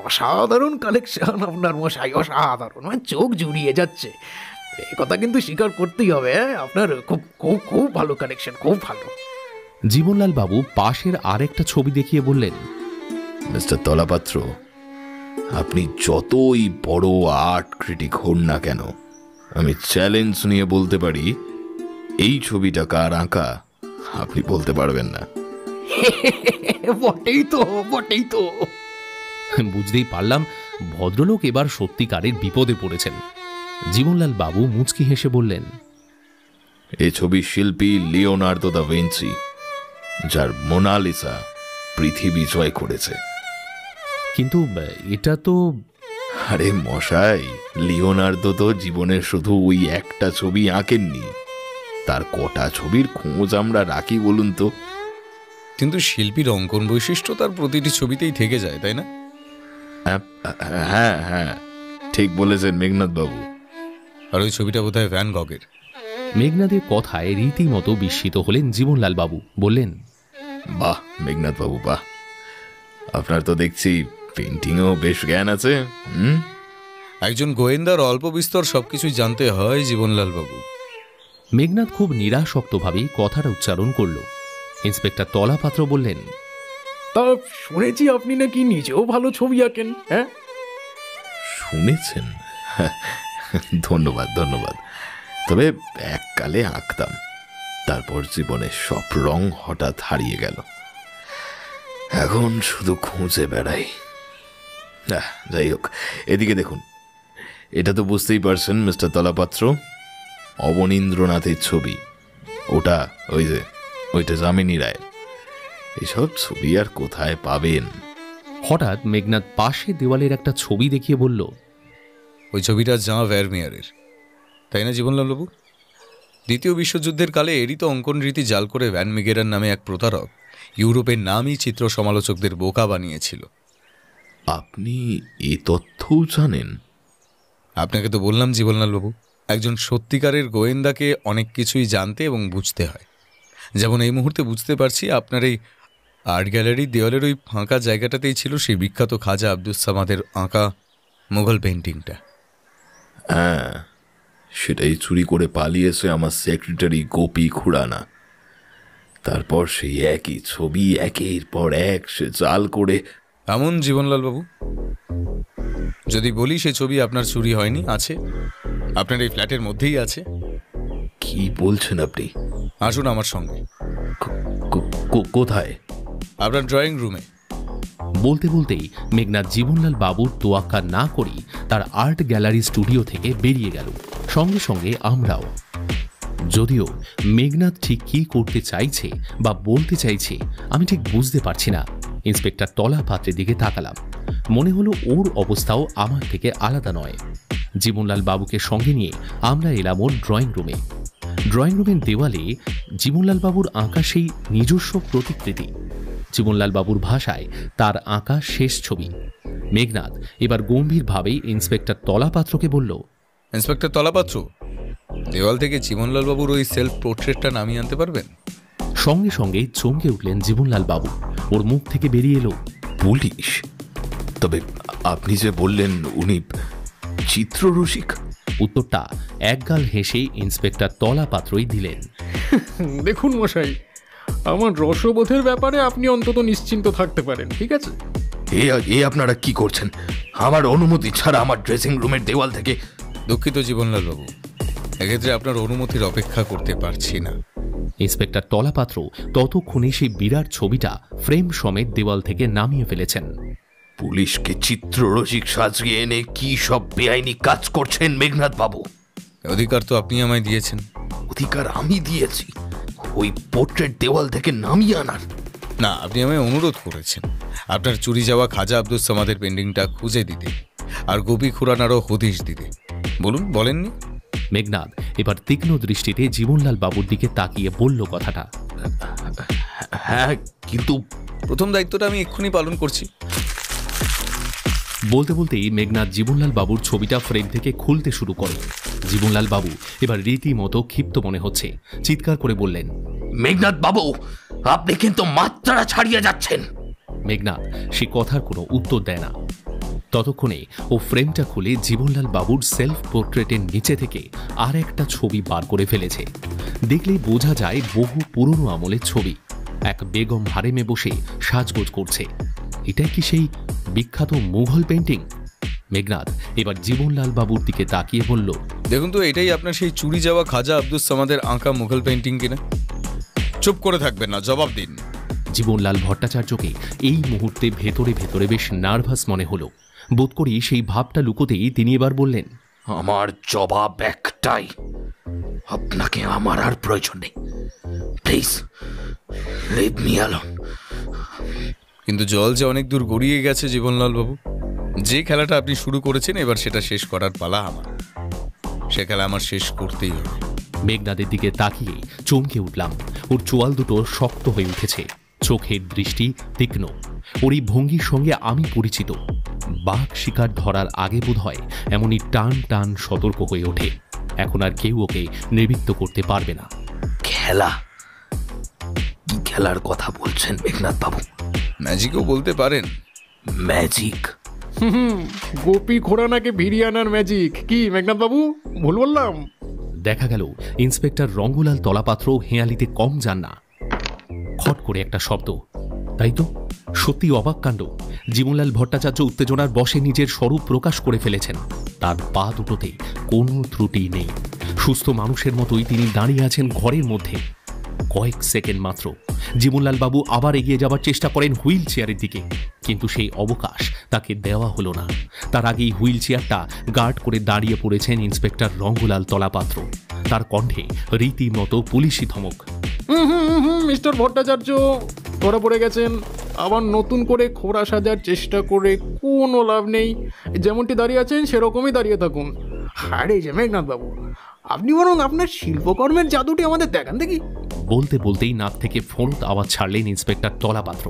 অসাধারণ কালেকশন আপনার মশাই, অসাধারণ, মানে চোখ জুড়িয়ে যাচ্ছে। এই কথা কিন্তু স্বীকার করতেই হবে, আপনার খুব খুব খুব ভালো কালেকশন, খুব ভালো। জীবনলাল বাবু পাশের আরেকটা ছবি দেখিয়ে বললেন, মিস্টার তলাপাত্র, আপনি যতই বড় আর্ট ক্রিটিক হন না কেন, আমি চ্যালেঞ্জ নিয়ে বলতে পারি এই ছবিটা কার আঁকা আপনি বলতে পারবেন না। বটেই তো, বটেই তো। বুঝতেই পারলাম ভদ্রলোক এবার সত্যিকারের বিপদে পড়েছেন। জীবনলাল বাবু মুচকি হেসে বললেন, এই ছবির শিল্পী লিওনার্দো দা ভিঞ্চি, যার মোনালিসা পৃথিবী জয় করেছে। কিন্তু এটা তো... আরে মশাই, লিওনার্দো তো জীবনের শুধু ওই একটা ছবি আঁকেননি, তার কটা ছবির খোঁজ আমরা রাখি বলুন তো। কিন্তু শিল্পীর অঙ্কন বৈশিষ্ট্য তার প্রতিটি ছবিতেই থেকে যায়, তাই না? হ্যাঁ হ্যাঁ, ঠিক বলেছেন মেঘনাথ বাবু। আর ওই ছবিটা বোধহয় ভ্যান গগের। মেঘনাদের কথায় রীতিমতো বিস্মিত হলেন জীবনলাল বাবু। বললেন, বাহ মেঘনাথ বাবু, বাহ, আপনার তো দেখছি পেন্টিংও বেশ জ্ঞান আছে। একজন গোয়েন্দার অল্প বিস্তর সবকিছুই জানতে হয় জীবনলাল বাবু। মেঘনাদ খুব নিরাসক্তভাবেই কথাটা উচ্চারণ করল। ইন্সপেক্টর তলাপাত্র বললেন, তা শুনেছি আপনি নাকি নিজেও ভালো ছবি আঁকেন। হ্যাঁ, শুনেছেন? ধন্যবাদ ধন্যবাদ। তবে এককালে আঁকতাম, তারপর জীবনে সব রং হঠাৎ হারিয়ে গেল, এখন শুধু খুঁজে বেড়াই। যাই হোক, এদিকে দেখুন, এটা তো বুঝতেই পারছেন মিস্টার তলাপাত্র, অবনীন্দ্রনাথের ছবি। ওটা ওইটা যামিনী রায়। এসব ছবি আর কোথায় পাবেন? হঠাৎ মেঘনাদ পাশে দেওয়ালের একটা ছবি দেখিয়ে বলল, ওই ছবিটা জাঁ ভ্যারমিয়ারের, তাই না জীবনলাল বাবু? দ্বিতীয় বিশ্বযুদ্ধের কালে এরই তো অঙ্কন রীতি জাল করে ভ্যান মিগেরার নামে এক প্রতারক ইউরোপের নামই চিত্র সমালোচকদের বোকা বানিয়েছিল। আপনি এ তথ্যও জানেন? আপনাকে তো বললাম জীবনলাল বাবু, একজন সত্যিকারের গোয়েন্দাকে অনেক কিছুই জানতে এবং বুঝতে হয়। যেমন এই মুহূর্তে বুঝতে পারছি আপনার এই আর্ট গ্যালারির দেওয়ালের ওই ফাঁকা জায়গাটাতেই ছিল সেই বিখ্যাত খাজা আব্দুস সামাদের আঁকা মুঘল পেন্টিংটা। হ্যাঁ, সেটাই চুরি করে পালিয়েছে আমার সেক্রেটারি গোপী খুড়ানা। তারপর সেই একই ছবি একের পর এক সে জাল করে। এমন জীবনলাল বাবু, যদি বলি সে ছবি আপনার চুরি হয়নি, আছে, আপনার এই ফ্ল্যাটের মধ্যেই আছে। কি বলছেন আপনি? আসুন আমার সঙ্গে। কোথায়? আপনার ড্রয়িং রুমে। বলতে বলতেই মেঘনাদ জীবনলাল বাবুর তোয়াক্কা না করেই তার আর্ট গ্যালারি স্টুডিও থেকে বেরিয়ে গেল, সঙ্গে সঙ্গে আমরাও। যদিও মেঘনাদ ঠিক কী করতে চাইছে বা বলতে চাইছে আমি ঠিক বুঝতে পারছি না। ইন্সপেক্টর তলাপাত্রের দিকে তাকালাম, মনে হলো ওর অবস্থাও আমার থেকে আলাদা নয়। জীবনলাল বাবুকে সঙ্গে নিয়ে আমরা এলাম ওর ড্রয়িং রুমে। ড্রয়িং রুমের দেওয়ালে জীবনলাল বাবুর আঁকা সেই নিজস্ব প্রতিকৃতি, জীবনলাল বাবুর ভাষায় তার আঁকা শেষ ছবি। মেঘনাদ এবার গম্ভীরভাবে ইন্সপেক্টর তলাপাত্রকে বলল, ইন্সপেক্টর তলাপাত্র, দেওয়াল থেকে জীবনলাল বাবুর ওই সেলফ পোর্ট্রেটটা নামিয়ে আনতে পারবেন? সঙ্গে সঙ্গে চমকে উঠলেন জীবনলাল বাবু। ওর মুখ থেকে বেরিয়ে এলো, পুলিশ? তবে আপনি যে বললেন উনি চিত্ররসিক। উত্তরটা একগাল হেসে ইন্সপেক্টর তলাপাত্রই দিলেন। দেখুন মশাই, আমার রসবোধের ব্যাপারে আপনি অন্তত নিশ্চিন্ত থাকতে পারেন, ঠিক আছে? এ আপনারা কি করছেন? আমার অনুমতি ছাড়া আমার ড্রেসিং রুমের দেওয়াল থেকে? দুঃখিত জীবনলাল বাবু, এক্ষেত্রে আপনার অনুমতির অপেক্ষা করতে পারছি না। ইন্সপেক্টর তলাপাত্র ততক্ষণে সেই বিরাট ছবিটা ফ্রেম সমেত দেওয়াল থেকে নামিয়ে ফেলেছেন। পুলিশকে চিত্ররসিক সাজিয়ে এনে কি সব বেআইনি কাজ করছেন মেঘনাথ বাবু? অধিকার তো আপনি আমায় দিয়েছেন। অধিকার আমি দিয়েছি ওই পোর্ট্রেট দেওয়াল থেকে নামিয়ে আনার? না, আপনি আমায় অনুরোধ করেছেন আপনার চুরি যাওয়া খাজা আব্দুস সামাদের পেন্টিংটা খুঁজে দিতে আর গোপী খুরানারও হদিশ দিতে। বলুন, বলেননি? মেঘনাদ এবার তীক্ষ্ণ দৃষ্টিতে জীবনলাল বাবুর দিকে তাকিয়ে বলল কথাটা। হ্যাঁ, কিন্তু প্রথম দায়িত্বটা আমি এক্ষুনি পালন করছি। বলতে বলতেই মেঘনাদ জীবনলাল বাবুর ছবিটা ফ্রেম থেকে খুলতে শুরু করে। জীবনলাল বাবু এবার রীতিমতো ক্ষিপ্ত মনে হচ্ছে, চিৎকার করে বললেন, মেঘনাদ বাবু, আপনি কিন্তু মাত্রা ছাড়িয়ে যাচ্ছেন। মেঘনাদ সে কথার কোনো উত্তর দেয় না। ততক্ষণে ও ফ্রেমটা খুলে জীবনলাল বাবুর সেলফ পোর্ট্রেটের নিচে থেকে আর একটা ছবি বার করে ফেলেছে। দেখলেই বোঝা যায় বহু পুরনো আমলের ছবি, এক বেগম হারেমে বসে সাজগোজ করছে। এটাই কি সেই বিখ্যাত মুঘল পেন্টিং? মেঘনাদ এবার জীবনলাল বাবুর দিকে তাকিয়ে বলল, দেখুন তো, এটাই আপনার সেই চুরি যাওয়া খাজা আব্দুস সামাদের আঁকা মুঘল পেন্টিং কিনা? চুপ করে থাকবেন না, জবাব দিন। জীবনলাল ভট্টাচার্যকে এই মুহূর্তে ভেতরে ভেতরে বেশ নার্ভাস মনে হলো। বোধ করি সেই ভাবটা লুকোতেই তিনি এবার বললেন, আমার জবাব একটাই, আপনাকে আমার আর প্রয়োজন নেই। Please leave me alone. কিন্তু জল যে অনেক দূর গড়িয়ে গেছে জীবনলাল বাবু। যে খেলাটা আপনি শুরু করেছেন, এবার সেটা শেষ করার পালা আমার। সে খেলা আমার শেষ করতেই হবে। মেঘনাদের দিকে তাকিয়ে চমকে উঠলাম। ওর চোয়াল দুটো শক্ত হয়ে উঠেছে, চোখের দৃষ্টি তীক্ষ্ণ। ওর এই ভঙ্গির সঙ্গে আমি পরিচিত। বাঘ শিকার ধরার আগে বোধ হয় এমনই টান টান সতর্ক হয়ে ওঠে। এখন আর কেউ ওকে নিবৃত্ত করতে পারবে না। খেলা? কি খেলার কথা বলছেন মেঘনাদ বাবু? ম্যাজিকও বলতে পারেন। ম্যাজিক? গোপী ঘোড়ানাকে ভিড়িয়ে আনার ম্যাজিক। কি মেঘনাদ বাবু, ভুল বললাম? দেখা গেল ইন্সপেক্টর রঙ্গলাল তলাপাত্র হেঁয়ালিতে কম যান না। খট করে একটা শব্দ। তাই তো, সত্যি অবাক কাণ্ড। জীবনলাল ভট্টাচার্য উত্তেজনার বশে নিজের স্বরূপ প্রকাশ করে ফেলেছেন। তার পা দুটোতে কোনো ত্রুটি নেই। সুস্থ মানুষের মতোই তিনি দাঁড়িয়ে আছেন ঘরের মধ্যে। কয়েক সেকেন্ড মাত্র জীবনলাল বাবু আবার এগিয়ে যাবার চেষ্টা করেন হুইল চেয়ারের দিকে, কিন্তু সেই অবকাশ তাকে দেওয়া হলো না। তার আগেই হুইল চেয়ারটা গার্ড করে দাঁড়িয়ে পড়েছেন ইন্সপেক্টর রঙ্গলাল তলাপাত্র। তার কণ্ঠে রীতিমতো পুলিশি ধমক। মিস্টার ভট্টাচার্য, ধরা পড়ে গেছেন। আবার নতুন করে খোড়া সাজার চেষ্টা করে কোনো লাভ নেই। যেমনটি দাঁড়িয়ে আছেন সেরকমই দাঁড়িয়ে থাকুন। আরে যে মেঘনাদ বাবু, আপনি বরং আপনার শিল্পকর্মের জাদুটি আমাদের দেখান দেখি। বলতে বলতেই নাক থেকে ফোঁড়ত আওয়াজ ছাড়লেন ইন্সপেক্টর তলাপাত্র।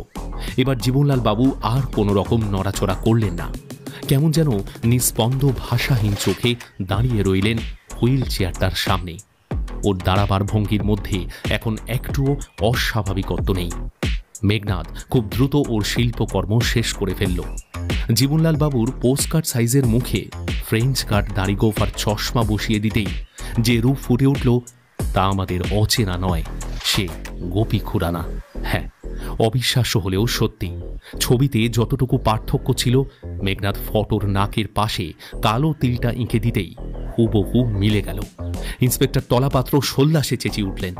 এবার জীবনলাল বাবু আর কোনো রকম নড়াচড়া করলেন না। কেমন যেন নিস্পন্দ ভাষাহীন চোখে দাঁড়িয়ে রইলেন হুইল চেয়ারটার সামনে। ওর দাঁড়াবার ভঙ্গির মধ্যে এখন একটুও অস্বাভাবিকত্ব নেই। মেঘনাদ খুব দ্রুত ওর শিল্পকর্ম শেষ করে ফেলল। জীবনলাল বাবুর পোস্টকার্ড সাইজের মুখে ফ্রেঞ্চ কাট দাড়িগোফার চশমা বসিয়ে দিতেই যে রূপ ফুটে উঠল তা আমাদের অচেনা নয়, সে গোপী খুরানা। হ্যাঁ, অবিশ্বাস্য হলেও সত্যি। ছবিতে যতটুকু পার্থক্য ছিল, মেঘনাদ ফটোর নাকের পাশে কালো তিলটা এঁকে দিতেই হুবহু মিলে গেল। ইন্সপেক্টর তলাপাত্র সোল্লাসে চেঁচিয়ে উঠলেন,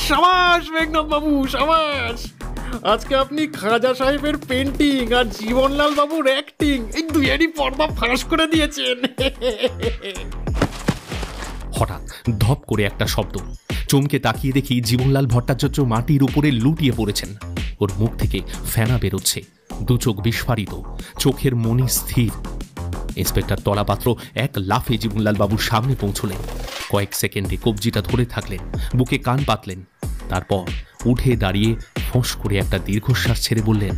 সাবাস মেঘনাদ বাবু, সাবাস! আজকে আপনি খাজা সাহেবের পেন্টিং আর জীবনলাল বাবুর অ্যাক্টিং, এই দুইয়েরই পর্দা ফাঁস করে দিয়েছেন। হঠাৎ ধপ করে একটা শব্দ। চমকে তাকিয়ে দেখি জীবনলাল ভট্টাচার্য মাটির উপরে লুটিয়ে পড়েছেন। ওর মুখ থেকে ফেনা বেরোচ্ছে, দু চোখ বিস্ফারিত, চোখের মনি স্থির। ইন্সপেক্টর তলাপাত্র এক লাফে জীবনলাল বাবুর সামনে পৌঁছলেন। কয়েক সেকেন্ডে কবজিটা ধরে থাকলেন, বুকে কান পাতলেন। তারপর উঠে দাঁড়িয়ে ফোঁস করে একটা দীর্ঘশ্বাস ছেড়ে বললেন,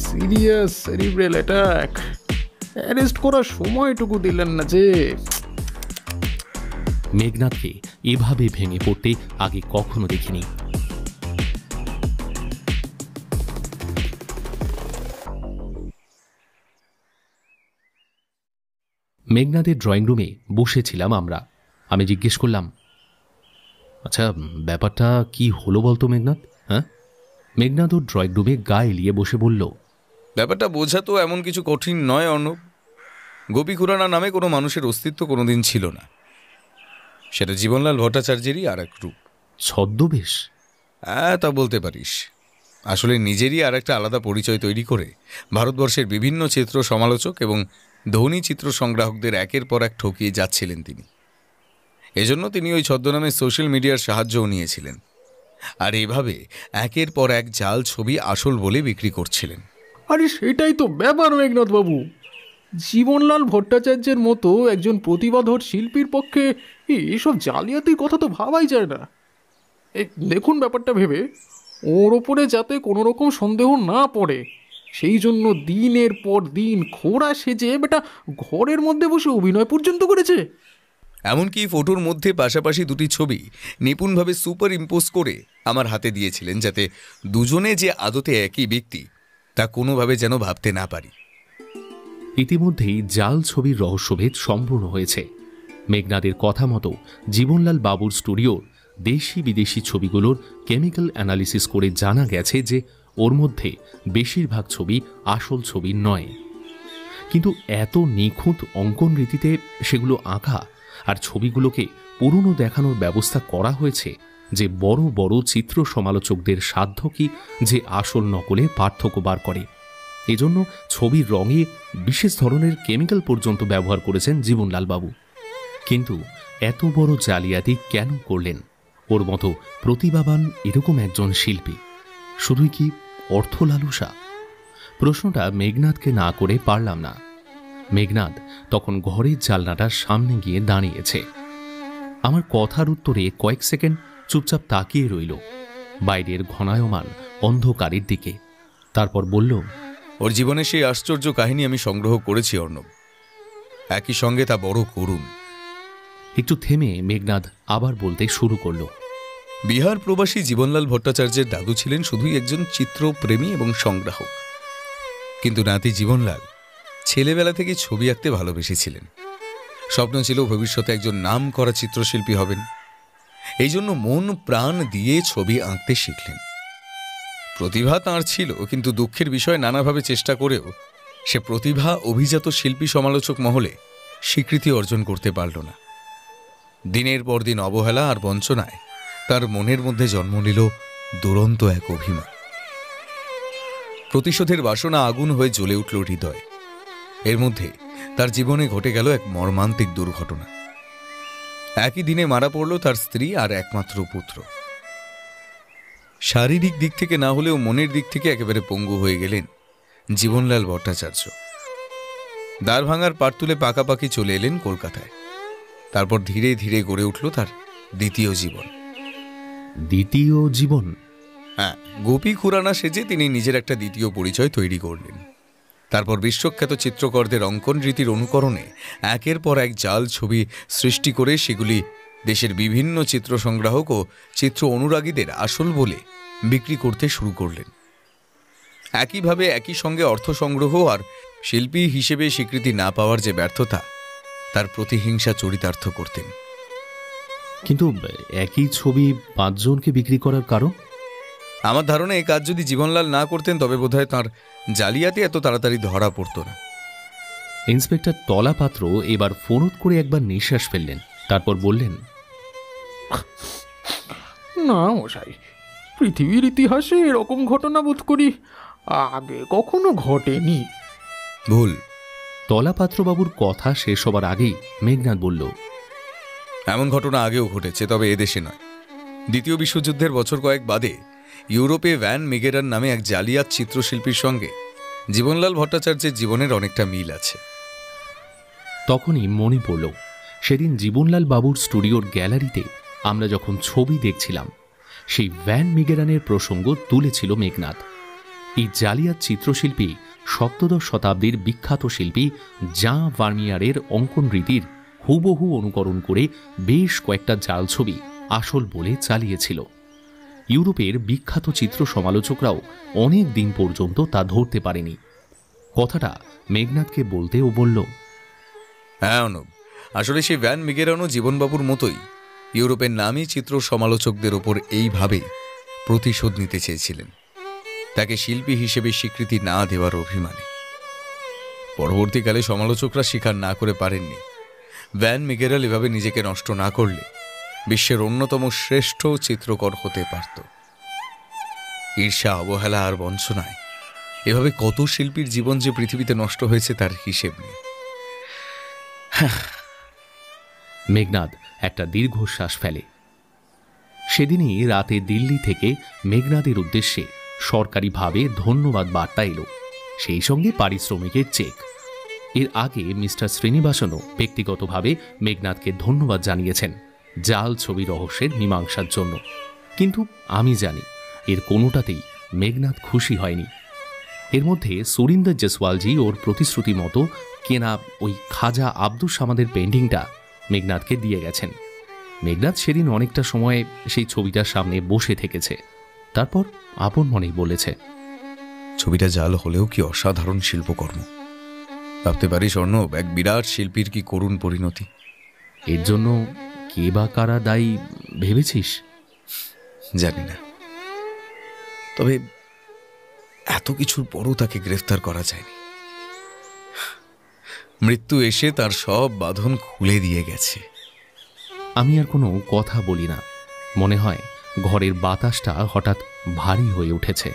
সিরিয়াস সেরিব্রাল অ্যাটাক। অ্যারেস্ট করার সময়টুকু দিলেন না যে। মেঘনাদকে এভাবে ভেঙে পড়তে আগে কখনো দেখিনি। মেঘনাদের ড্রয়িং রুমে বসেছিলাম আমরা। আমি জিজ্ঞেস করলাম, আচ্ছা ব্যাপারটা কি হলো বলতো মেঘনাদ? হ্যাঁ? মেঘনাদ ওর ড্রয়িং রুমে গা এলিয়ে বসে বলল, ব্যাপারটা বোঝা তো এমন কিছু কঠিন নয় অর্ণব। গোপী খুরানা নামে কোনো মানুষের অস্তিত্ব কোনোদিন ছিল না। সেটা জীবনলাল ভট্টাচার্যেরই আর এক রূপ। ছদ্মবেশ? হ্যাঁ, তা বলতে পারিস। আসলে নিজেরই আর একটা আলাদা পরিচয় তৈরি করে ভারতবর্ষের বিভিন্ন চিত্র সমালোচক এবং ধনী চিত্র সংগ্রাহকদের একের পর এক ঠকিয়ে যাচ্ছিলেন তিনি। এজন্য তিনি ওই ছদ্মনামে সোশ্যাল মিডিয়ার সাহায্যও নিয়েছিলেন, আর এইভাবে একের পর এক জাল ছবি আসল বলে বিক্রি করছিলেন। আরে সেটাই তো ব্যাপার মেঘনাদ বাবু। জীবনলাল ভট্টাচার্যের মতো একজন প্রতিভাধর শিল্পীর পক্ষে এসব জালিয়াতির কথা তো ভাবাই যায় না। দেখুন ব্যাপারটা ভেবে, ওর ওপরে যাতে কোনো রকম সন্দেহ না পড়ে সেই জন্য দিনের পর দিন খোড়া সেজে বেটা ঘরের মধ্যে বসে অভিনয় পর্যন্ত করেছে। এমনকি ফটোর মধ্যে পাশাপাশি দুটি ছবি নিপুণভাবে সুপার ইম্পোজ করে আমার হাতে দিয়েছিলেন, যাতে দুজনে যে আদতে একই ব্যক্তি তা কোনোভাবে যেন ভাবতে না পারি। ইতিমধ্যেই জাল ছবির রহস্যভেদ সম্পূর্ণ হয়েছে। মেঘনাদের কথা মতো জীবনলাল বাবুর স্টুডিওর দেশি বিদেশি ছবিগুলোর কেমিক্যাল অ্যানালিসিস করে জানা গেছে যে ওর মধ্যে বেশিরভাগ ছবি আসল ছবি নয়। কিন্তু এত নিখুঁত অঙ্কন রীতিতে সেগুলো আঁকা আর ছবিগুলোকে পুরনো দেখানোর ব্যবস্থা করা হয়েছে যে বড় বড় চিত্র সমালোচকদের সাধ্য কি যে আসল নকলে পার্থক্য বার করে। এজন্য ছবির রঙে বিশেষ ধরনের কেমিক্যাল পর্যন্ত ব্যবহার করেছেন জীবনলাল বাবু। কিন্তু এত বড় জালিয়াতি কেন করলেন? ওর মতো প্রতিভাবান এরকম একজন শিল্পী শুধুই কি অর্থ লালসা? প্রশ্নটা মেঘনাদকে না করে পারলাম না। মেঘনাদ তখন ঘরের জানলাটার সামনে গিয়ে দাঁড়িয়েছে। আমার কথার উত্তরে কয়েক সেকেন্ড চুপচাপ তাকিয়ে রইল বাইরের ঘনায়মান অন্ধকারের দিকে। তারপর বলল, ওর জীবনে সেই আশ্চর্য কাহিনী আমি সংগ্রহ করেছি অর্ণব, একই সঙ্গে তা বড় করুণ। একটু থেমে মেঘনাদ আবার বলতে শুরু করল, বিহার প্রবাসী জীবনলাল ভট্টাচার্যের দাদু ছিলেন শুধুই একজন চিত্রপ্রেমী এবং সংগ্রাহক, কিন্তু নাতি জীবনলাল ছেলেবেলা থেকে ছবি আঁকতে ভালোবেসেছিলেন। স্বপ্ন ছিল ভবিষ্যতে একজন নাম করা চিত্রশিল্পী হবেন। এই জন্য মন প্রাণ দিয়ে ছবি আঁকতে শিখলেন। প্রতিভা তাঁর ছিল, কিন্তু দুঃখের বিষয় নানাভাবে চেষ্টা করেও সে প্রতিভা অভিজাত শিল্পী সমালোচক মহলে স্বীকৃতি অর্জন করতে পারল না। দিনের পর দিন অবহেলা আর বঞ্চনায় তার মনের মধ্যে জন্ম নিল দুরন্ত এক অভিমান। প্রতিশোধের বাসনা আগুন হয়ে জ্বলে উঠল হৃদয়। এর মধ্যে তার জীবনে ঘটে গেল এক মর্মান্তিক দুর্ঘটনা। একই দিনে মারা পড়ল তার স্ত্রী আর একমাত্র পুত্র। শারীরিক দিক থেকে না হলেও মনের দিক থেকে একেবারে পঙ্গু হয়ে গেলেন জীবনলাল ভট্টাচার্য। দ্বার ভাঙার পাট তুলে পাকাপাকি চলে এলেন কলকাতায়। তারপর ধীরে ধীরে গড়ে উঠল তার দ্বিতীয় জীবন। দ্বিতীয় জীবন? হ্যাঁ, গোপী খুরানা সেজে তিনি নিজের একটা দ্বিতীয় পরিচয় তৈরি করলেন। তারপর বিশ্বখ্যাত চিত্রকরদের অঙ্কন রীতির অনুকরণে একের পর এক জাল ছবি সৃষ্টি করে সেগুলি দেশের বিভিন্ন চিত্র সংগ্রাহক ও চিত্র অনুরাগীদের আসল বলে বিক্রি করতে শুরু করলেন। একইভাবে একই সঙ্গে অর্থ সংগ্রহ আর শিল্পী হিসেবে স্বীকৃতি না পাওয়ার যে ব্যর্থতা, তার প্রতিহিংসা চরিতার্থ করতেন। কিন্তু একই ছবি 5 জনকে বিক্রি করার কারণ? আমার ধারণা এই কাজ যদি জীবনলাল না করতেন তবে বোধহয় তাঁর জালিয়াতি এত তাড়াতাড়ি ধরা পড়ত না। ইন্সপেক্টর তলাপাত্র এবার ফোনত করে একবার নিঃশ্বাস ফেললেন। তারপর বললেন, না মশাই, পৃথিবীর ইতিহাসে এরকম ঘটনা বোধ করি আগে কখনো ঘটেনি। ভুল। তলাপাত্রবাবুর কথা শেষ হবার আগেই মেঘনাদ বলল, এমন ঘটনা আগেও ঘটেছে, তবে এদেশে নয়। দ্বিতীয় বিশ্বযুদ্ধের বছর কয়েক বাদে ইউরোপে ভ্যান মিগেরান নামে এক জালিয়াত চিত্রশিল্পীর সঙ্গে জীবনলাল ভট্টাচার্যের জীবনের অনেকটা মিল আছে। তখনই মনে পড়ল সেদিন জীবনলাল বাবুর স্টুডিওর গ্যালারিতে আমরা যখন ছবি দেখছিলাম, সেই ভ্যান মিগেরানের প্রসঙ্গ তুলেছিল মেঘনাদ। এই জালিয়াত চিত্রশিল্পী 17 শতাব্দীর বিখ্যাত শিল্পী জাঁ ভার্মিয়ারের অঙ্কন রীতির হুবহু অনুকরণ করে বেশ কয়েকটা জাল ছবি আসল বলে চালিয়েছিল। ইউরোপের বিখ্যাত চিত্র সমালোচকরাও অনেক দিন পর্যন্ত তা ধরতে পারেনি। কথাটা মেঘনাদকে বলতে ও বলল, হ্যাঁ অনুপ, আসলে সেই ভ্যান মিগেরানও জীবনবাবুর মতোই ইউরোপের নামী চিত্র সমালোচকদের ওপর এইভাবে প্রতিশোধ নিতে চেয়েছিলেন, তাকে শিল্পী হিসেবে স্বীকৃতি না দেওয়ার অভিমানে। পরবর্তীকালে সমালোচকরা স্বীকার না করে পারেননি ভ্যান মিগেরাল এভাবে নিজেকে নষ্ট না করলে বিশ্বের অন্যতম শ্রেষ্ঠ চিত্রকর হতে পারত। ঈর্ষা, অবহেলা আর বঞ্চনায় এভাবে কত শিল্পীর জীবন যে পৃথিবীতে নষ্ট হয়েছে তার হিসেব নেই। মেঘনাদ একটা দীর্ঘশ্বাস ফেলে। সেদিনই রাতে দিল্লি থেকে মেঘনাদের উদ্দেশ্যে সরকারিভাবে ধন্যবাদ বার্তা এলো, সেই সঙ্গে পারিশ্রমিকের চেক। এর আগে মিস্টার শ্রীনিবাসনও ব্যক্তিগতভাবে মেঘনাথকে ধন্যবাদ জানিয়েছেন জাল ছবি রহস্যের মীমাংসার জন্য, কিন্তু আমি জানি এর কোনোটাতেই মেঘনাথ খুশি হয়নি। এর মধ্যে সুরিন্দর জয়সওয়ালজি ওর প্রতিশ্রুতি মতো কেনা ওই খাজা আব্দুস সামাদের পেন্টিংটা মেঘনাথকে দিয়ে গেছেন। মেঘনাথ সেদিন অনেকটা সময় সেই ছবিটার সামনে বসে থেকেছে, তারপর আপন মনেই বলেছে, ছবিটা জাল হলেও কি অসাধারণ শিল্পকর্ম। ভাবতে পারিস অর্ণব, এক বিরাট শিল্পীর কি করুণ পরিণতি। এর জন্য কে বা কারা দায়ী ভেবেছিস? জানি না, তবে এত কিছুর পরও তাকে গ্রেফতার করা যায়নি। মৃত্যু এসে তার সব বাঁধন খুলে দিয়ে গেছে। আমি আর কোনো কথা বলি না। মনে হয় ঘরের বাতাসটা হঠাৎ ভারী হয়ে উঠেছে।